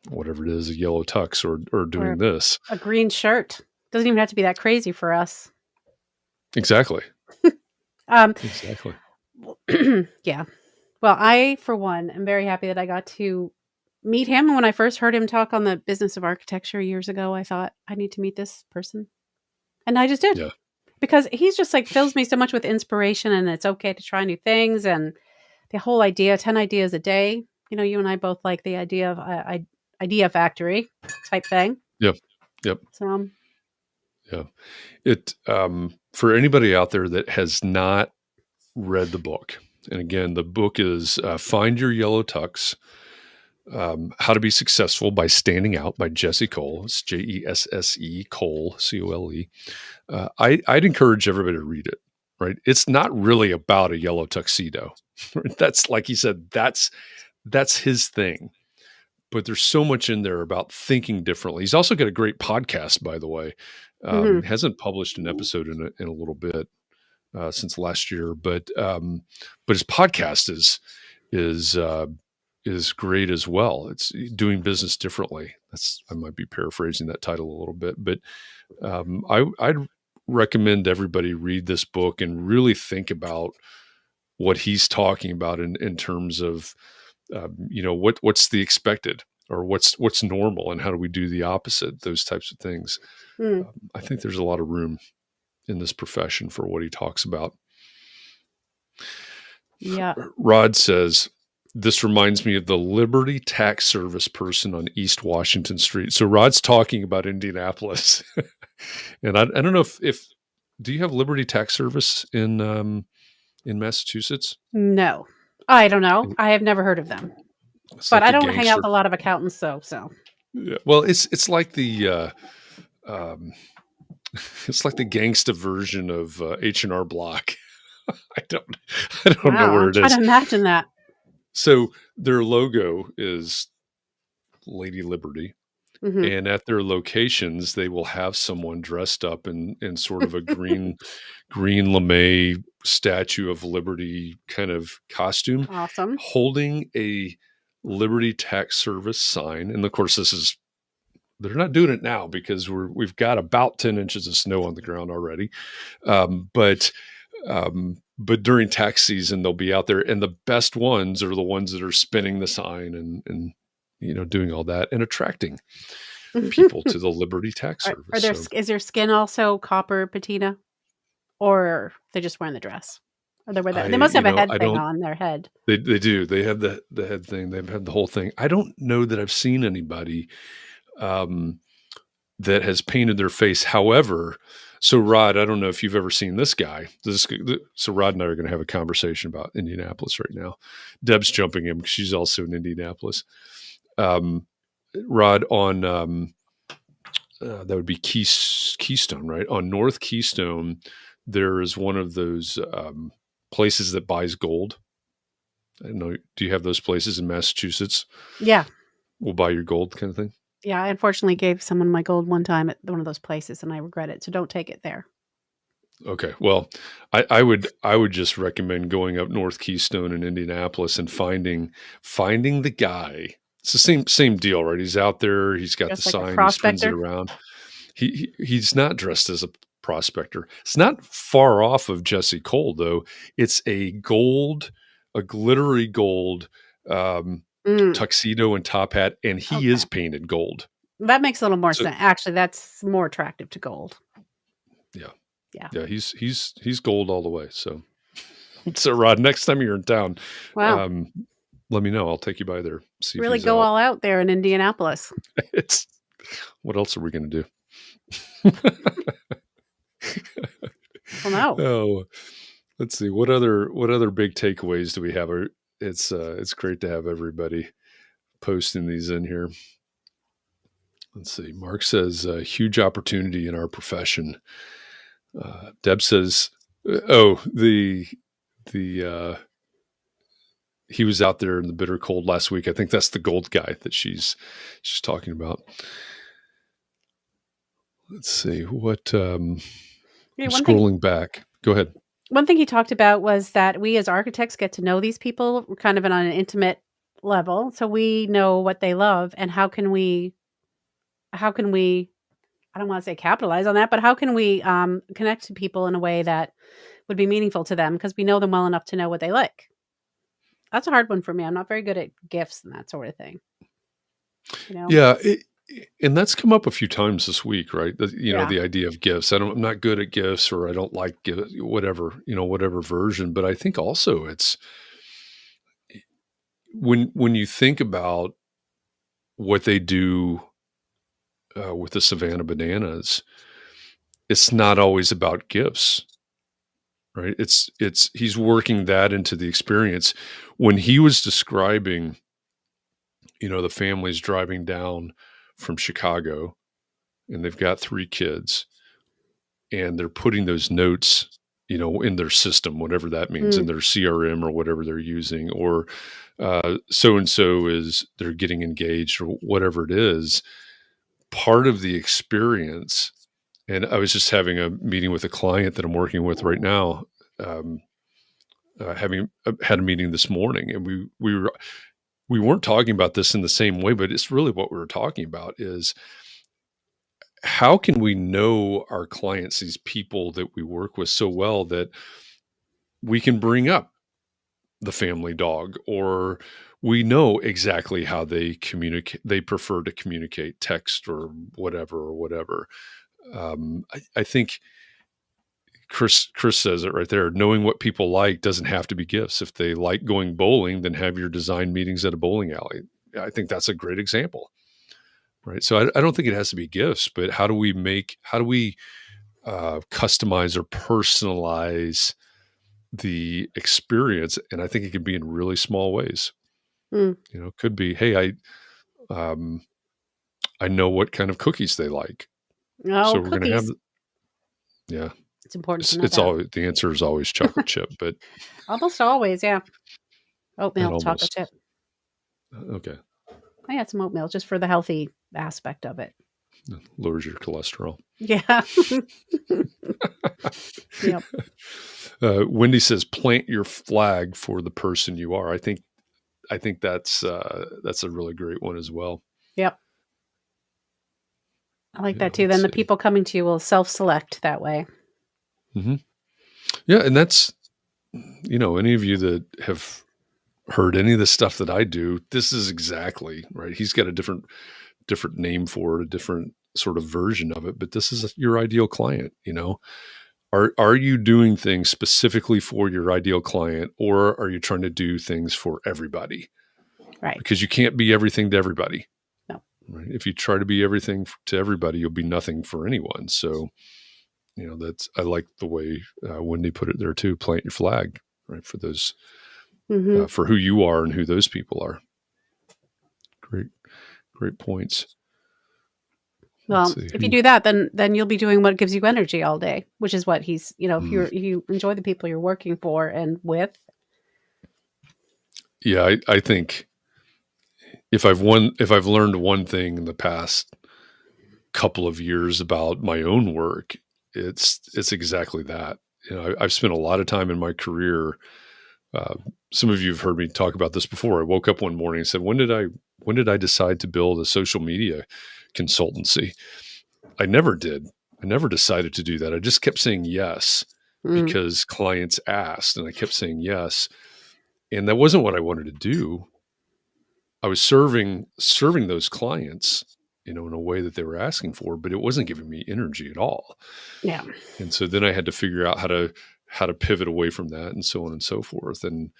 whatever it is, a yellow tux or doing this? A green shirt. Doesn't even have to be that crazy for us. Exactly. Exactly. Yeah. Well, I, for one, am very happy that I got to meet him. When I first heard him talk on the business of architecture years ago, I thought, I need to meet this person. And I just did. Yeah. Because he's just like fills me so much with inspiration, and it's okay to try new things. And the whole idea, 10 ideas a day. You and I both like the idea of idea factory type thing. Yep. So, yeah. It, for anybody out there that has not read the book, and again, the book is Find Your Yellow Tux, How to Be Successful by Standing Out by Jesse Cole. It's Jesse Cole, Cole. I'd encourage everybody to read it, right? It's not really about a yellow tuxedo. That's, like he said, that's his thing. But there's so much in there about thinking differently. He's also got a great podcast, by the way. Hasn't published an episode in a little bit since last year, but his podcast is great as well. It's doing business differently. I might be paraphrasing that title a little bit, but I'd recommend everybody read this book and really think about what he's talking about in terms of what's the expected, or what's normal, and how do we do the opposite, those types of things. I think there's a lot of room in this profession for what he talks about. Yeah. Rod says, this reminds me of the Liberty Tax Service person on East Washington Street. So Rod's talking about Indianapolis. And I don't know if do you have Liberty Tax Service in Massachusetts? No, I don't know. I have never heard of them, but I don't hang out with a lot of accountants, so. Yeah. Well, it's like the it's like the gangsta version of H&R Block. I don't know where it is. I'm trying to imagine that. So their logo is Lady Liberty. Mm-hmm. And at their locations, they will have someone dressed up in sort of a green lame Statue of Liberty kind of costume. Awesome. Holding a Liberty Tax Service sign. And of course, they're not doing it now because we've got about 10 inches of snow on the ground already. But during tax season, they'll be out there, and the best ones are the ones that are spinning the sign and doing all that and attracting people to the Liberty Tax Service. Is their skin also copper patina? or they're just wearing the dress. Or they I must have a head I thing don't. on their head. They do. They have the head thing. They've had the whole thing. I don't know that I've seen anybody that has painted their face. However, so Rod, I don't know if you've ever seen this guy. So Rod and I are going to have a conversation about Indianapolis right now. Deb's jumping in because she's also in Indianapolis. Rod, on that would be Keystone, right? On North Keystone, there is one of those places that buys gold. I don't know. Do you have those places in Massachusetts? Yeah. We'll buy your gold kind of thing. Yeah, I unfortunately gave someone my gold one time at one of those places, and I regret it. So don't take it there. Okay. Well, I would just recommend going up North Keystone in Indianapolis and finding the guy. It's the same deal, right? He's out there. He's got Just the like a sign. He spins it prospector. around. He's not dressed as a prospector. It's not far off of Jesse Cole, though. It's a glittery gold tuxedo and top hat, and he is painted gold. That makes a little more So- sense. Actually, that's more attractive to gold. Yeah, he's gold all the way. So Rod, next time you're in town, Wow. let me know. I'll take you by there. See Really if he's go out. all out there in Indianapolis. What else are we going to do? Well, no. Oh, let's see. What other big takeaways do we have? It's great to have everybody posting these in here. Let's see. Mark says huge opportunity in our profession. Deb says, he was out there in the bitter cold last week. I think that's the gold guy that she's talking about. Let's see what. I'm scrolling back. Go ahead. One thing he talked about was that we as architects get to know these people kind of on an intimate level, so we know what they love, and how can we? I don't want to say capitalize on that, but how can we connect to people in a way that would be meaningful to them because we know them well enough to know what they like? That's a hard one for me. I'm not very good at gifts and that sort of thing. Yeah, and that's come up a few times this week, right? Yeah. The idea of gifts. I'm not good at gifts, or I don't like gifts, whatever version. But I think also it's when you think about what they do with the Savannah Bananas, it's not always about gifts, right? He's working that into the experience. When he was describing, the family's driving down from Chicago and they've got 3 kids and they're putting those notes, in their system, whatever that means, in their CRM or whatever they're using, or so-and-so they're getting engaged or whatever it is. Part of the experience, and I was just having a meeting with a client that I'm working with right now, having had a meeting this morning, and we weren't talking about this in the same way, but it's really what we were talking about is how can we know our clients, these people that we work with so well, that we can bring up the family dog, or we know exactly how they communicate. They prefer to communicate text or whatever. I think Chris says it right there. Knowing what people like doesn't have to be gifts. If they like going bowling, then have your design meetings at a bowling alley. I think that's a great example, right? So I don't think it has to be gifts, but how do we customize or personalize the experience? And I think it can be in really small ways. It could be, hey, I know what kind of cookies they like. Oh, so we're going to have, yeah. It's important to know It's that. always, the answer is always chocolate chip, but almost always, yeah. Oatmeal, Not chocolate almost. chip. Okay. I had some oatmeal just for the healthy aspect of it. Lowers your cholesterol. Yeah. Yep. Wendy says, plant your flag for the person you are. I think that's a really great one as well. Yep. I like Yeah, that too. let's Then the see. people coming to you will self-select that way. Mm-hmm. Yeah. And that's, any of you that have heard any of the stuff that I do, this is exactly right. He's got a different name for it, a different sort of version of it, but this is your ideal client, Are you doing things specifically for your ideal client, or are you trying to do things for everybody? Right. Because you can't be everything to everybody. No. Right? If you try to be everything to everybody, you'll be nothing for anyone. So, I like the way Wendy put it there too. Plant your flag, right, for those, for who you are and who those people are. Great points. Well, if you do that, then you'll be doing what gives you energy all day, which is what he's, if you enjoy the people you're working for and with. Yeah, I think if I've learned one thing in the past couple of years about my own work, it's exactly that. I've spent a lot of time in my career. Some of you have heard me talk about this before. I woke up one morning and said, when did I decide to build a social media consultancy? I never did. I never decided to do that. I just kept saying yes because clients asked, and I kept saying yes. And that wasn't what I wanted to do. I was serving those clients, in a way that they were asking for, but it wasn't giving me energy at all. Yeah. And so then I had to figure out how to pivot away from that, and so on and so forth. And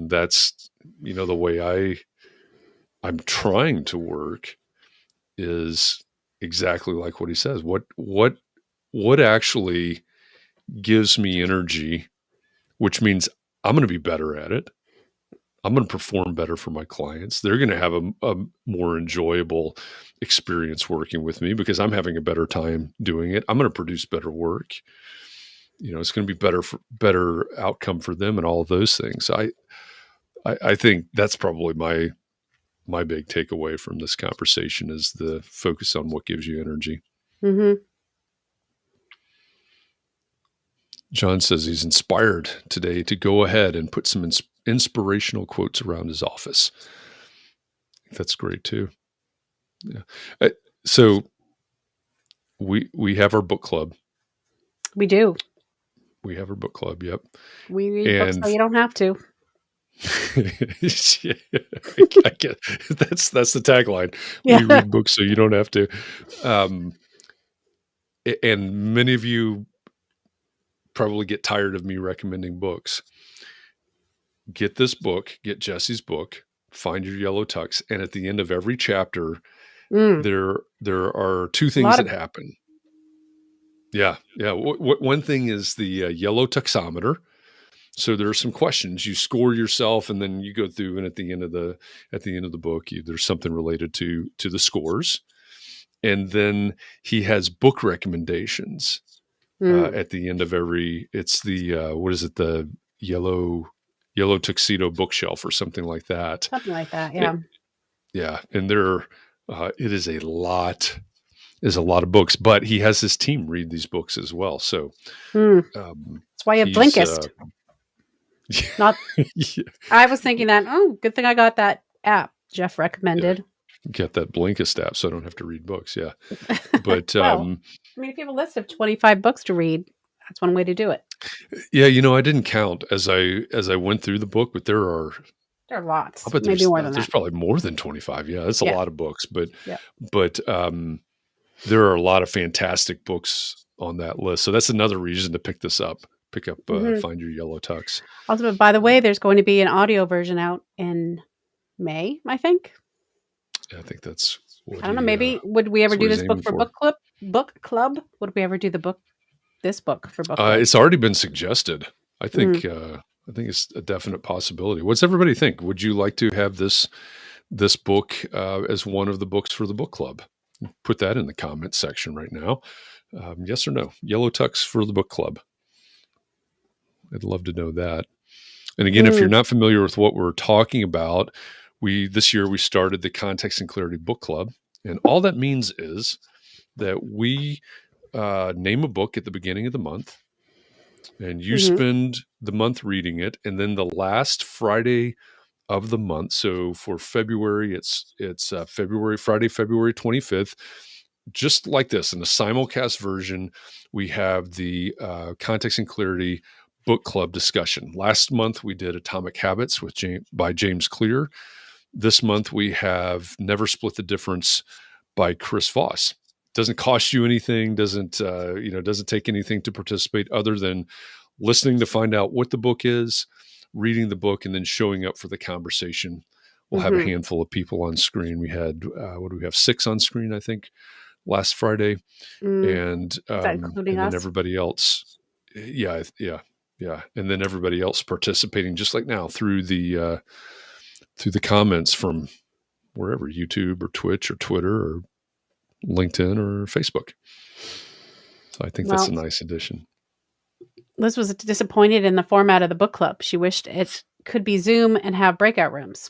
that's, the way I'm trying to work is exactly like what he says. What actually gives me energy, which means I'm going to be better at it. I'm going to perform better for my clients. They're going to have a more enjoyable experience working with me because I'm having a better time doing it. I'm going to produce better work. It's going to be better outcome for them and all of those things. I think that's probably my big takeaway from this conversation is the focus on what gives you energy. Mm-hmm. John says he's inspired today to go ahead and put some inspirational quotes around his office. That's great too. Yeah. So we have our book club. We do. We have our book club. Yep. We read books so you don't have to. Yeah, I get that's the tagline. Yeah. We read books so you don't have to. And many of you probably get tired of me recommending books. Get this book, get Jesse's book, Find Your Yellow Tux. And at the end of every chapter, there are two things that happen. Yeah. Yeah. One thing is the yellow tuxometer. So there are some questions you score yourself, and then you go through, and at the end of the book, there's something related to the scores. And then he has book recommendations at the end of every. It's the what is it? The yellow tuxedo bookshelf or something like that. Something like that. Yeah. Yeah, and it is a lot. Is a lot of books, but he has his team read these books as well. So that's why you have Blinkist. Not. Yeah. I was thinking that. Oh, good thing I got that app Jeff recommended. Yeah. Get that Blinkist app, so I don't have to read books. Yeah, but well, if you have a list of 25 books to read, that's one way to do it. Yeah, I didn't count as I went through the book, but there are lots. Maybe more than that. There's probably more than 25. Yeah, that's a lot of books, but there are a lot of fantastic books on that list. So that's another reason to pick this up. Pick up Find Your Yellow Tux. Also, by the way, there's going to be an audio version out in May, I think. Yeah, I think that's what I don't know. Maybe would we ever do this book for book club? Would we ever do this book for book club? It's already been suggested. I think it's a definite possibility. What's everybody think? Would you like to have this book as one of the books for the book club? Put that in the comments section right now. Yes or no? Yellow Tux for the book club. I'd love to know that. And again, if you're not familiar with what we're talking about, this year we started the Context and Clarity Book Club. And all that means is that we name a book at the beginning of the month, and you spend the month reading it. And then the last Friday of the month, so for February, it's February 25th, just like this, in a simulcast version, we have the Context and Clarity Book Club discussion. Last month we did Atomic Habits by James Clear. This month we have Never Split the Difference by Chris Voss. doesn't cost you anything, doesn't take anything to participate other than listening to find out what the book is, reading the book, and then showing up for the conversation. We'll have a handful of people on screen. We had, what do we have? 6 on screen, I think, last Friday. And, Is that including and us? then everybody else. Yeah. And then everybody else participating just like now through the comments from wherever, YouTube or Twitch or Twitter or LinkedIn or Facebook. So I think that's a nice addition. Liz was disappointed in the format of the book club. She wished it could be Zoom and have breakout rooms.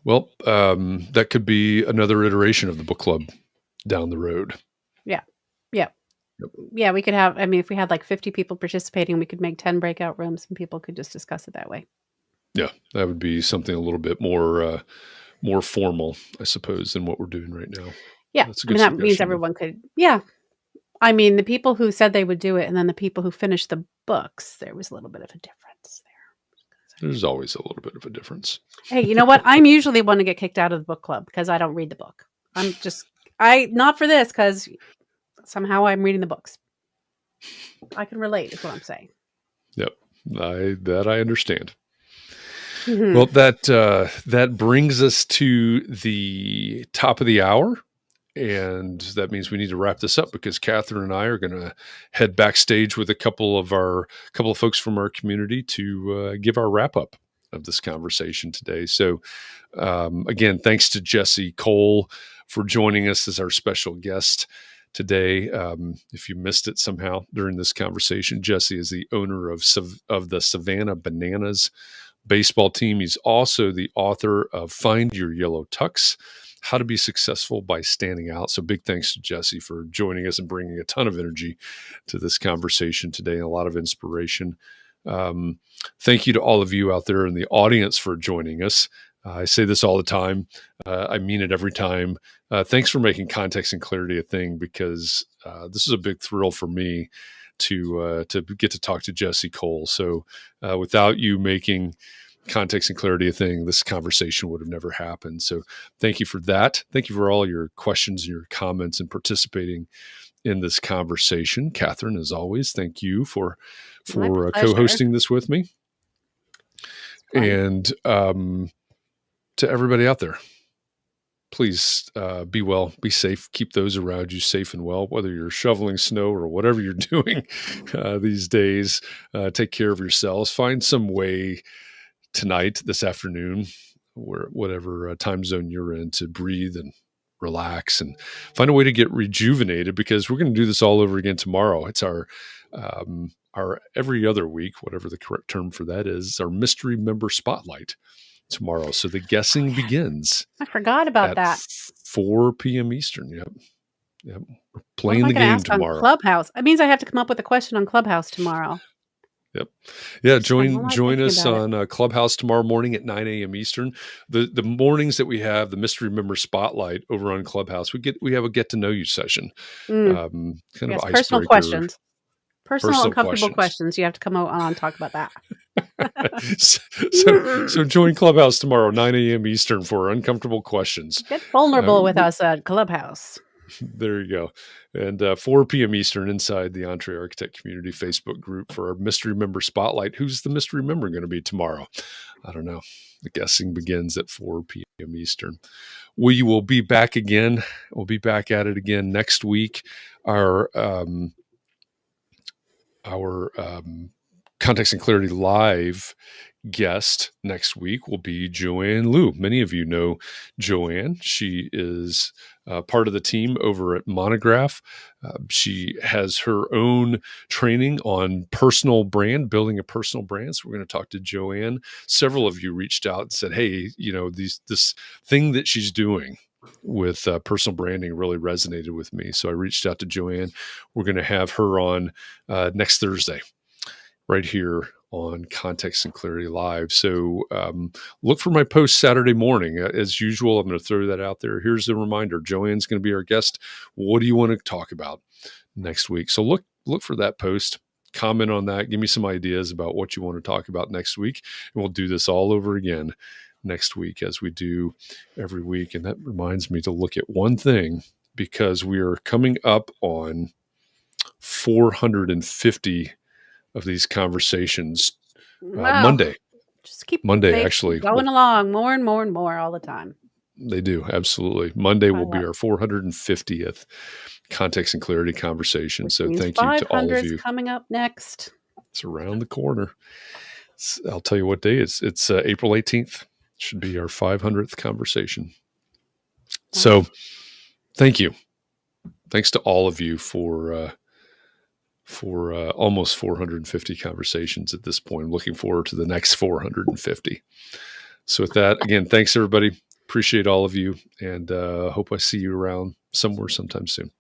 Well, that could be another iteration of the book club down the road. Yeah. Yeah, we could have, if we had like 50 people participating, we could make 10 breakout rooms and people could just discuss it that way. Yeah, that would be something a little bit more formal, I suppose, than what we're doing right now. Yeah, that means everyone could, the people who said they would do it and then the people who finished the books, there was a little bit of a difference there. There's always a little bit of a difference. Hey, you know what? I'm usually one to get kicked out of the book club because I don't read the book. Not for this, because somehow I'm reading the books. I can relate, is what I'm saying. Yep, I understand. Well, that brings us to the top of the hour. And that means we need to wrap this up because Katharine and I are going to head backstage with a couple of folks from our community to give our wrap up of this conversation today. So again, thanks to Jesse Cole for joining us as our special guest today. If you missed it somehow during this conversation, Jesse is the owner of the Savannah Bananas baseball team. He's also the author of Find Your Yellow Tux, How to Be Successful by Standing Out. So big thanks to Jesse for joining us and bringing a ton of energy to this conversation today and a lot of inspiration. Thank you to all of you out there in the audience for joining us. I say this all the time. I mean it every time. Thanks for making context and clarity a thing, because this is a big thrill for me to get to talk to Jesse Cole. So without you making context and clarity a thing, this conversation would have never happened. So thank you for that. Thank you for all your questions and your comments and participating in this conversation. Katharine, as always, thank you for co-hosting this with me. And to everybody out there, please be well, be safe, keep those around you safe and well, whether you're shoveling snow or whatever you're doing these days. Take care of yourselves. Find some way tonight, this afternoon, whatever time zone you're in, to breathe and relax and find a way to get rejuvenated, because we're going to do this all over again tomorrow. It's our every other week, whatever the correct term for that is, our mystery member spotlight tomorrow. So the guessing begins. I forgot about that. 4 p.m. Eastern. Yep. We're playing the game tomorrow. Clubhouse. It means I have to come up with a question on Clubhouse tomorrow. Yep. Yeah. Join us on Clubhouse tomorrow morning at 9 a.m. Eastern. The mornings that we have the mystery member spotlight over on Clubhouse, we have a get to know you session. Kind of personal questions. Personal uncomfortable questions. You have to come on and talk about that. so join Clubhouse tomorrow, 9 a.m. Eastern, for uncomfortable questions. Get vulnerable with us at Clubhouse. There you go. And 4 p.m. Eastern inside the Entree Architect Community Facebook group for our mystery member spotlight. Who's the mystery member going to be tomorrow? I don't know. The guessing begins at 4 p.m. Eastern. We will be back again. We'll be back at it again next week. Our Context and Clarity Live guest next week will be Joanne Liu. Many of you know Joanne. She is part of the team over at Monograph. She has her own training on personal brand, building a personal brand. So we're going to talk to Joanne. Several of you reached out and said, hey, this thing that she's doing with personal branding really resonated with me. So I reached out to Joanne. We're going to have her on next Thursday, right here on Context and Clarity Live. So look for my post Saturday morning. As usual, I'm going to throw that out there. Here's a reminder. Joanne's going to be our guest. What do you want to talk about next week? So look for that post. Comment on that. Give me some ideas about what you want to talk about next week. And we'll do this all over again next week as we do every week. And that reminds me to look at one thing, because we are coming up on 450 of these conversations Wow. Monday. Just keep Monday, they actually. keep going along more and more and more all the time. They do, absolutely. Monday will be love our 450th Context and Clarity conversation. Which So means thank you to all of 500's you. coming up next. It's around the corner. I'll tell you what day it's April 18th. Should be our 500th conversation. So thank you. Thanks to all of you for almost 450 conversations at this point. I'm looking forward to the next 450. So with that, again, thanks everybody. Appreciate all of you, and hope I see you around somewhere sometime soon.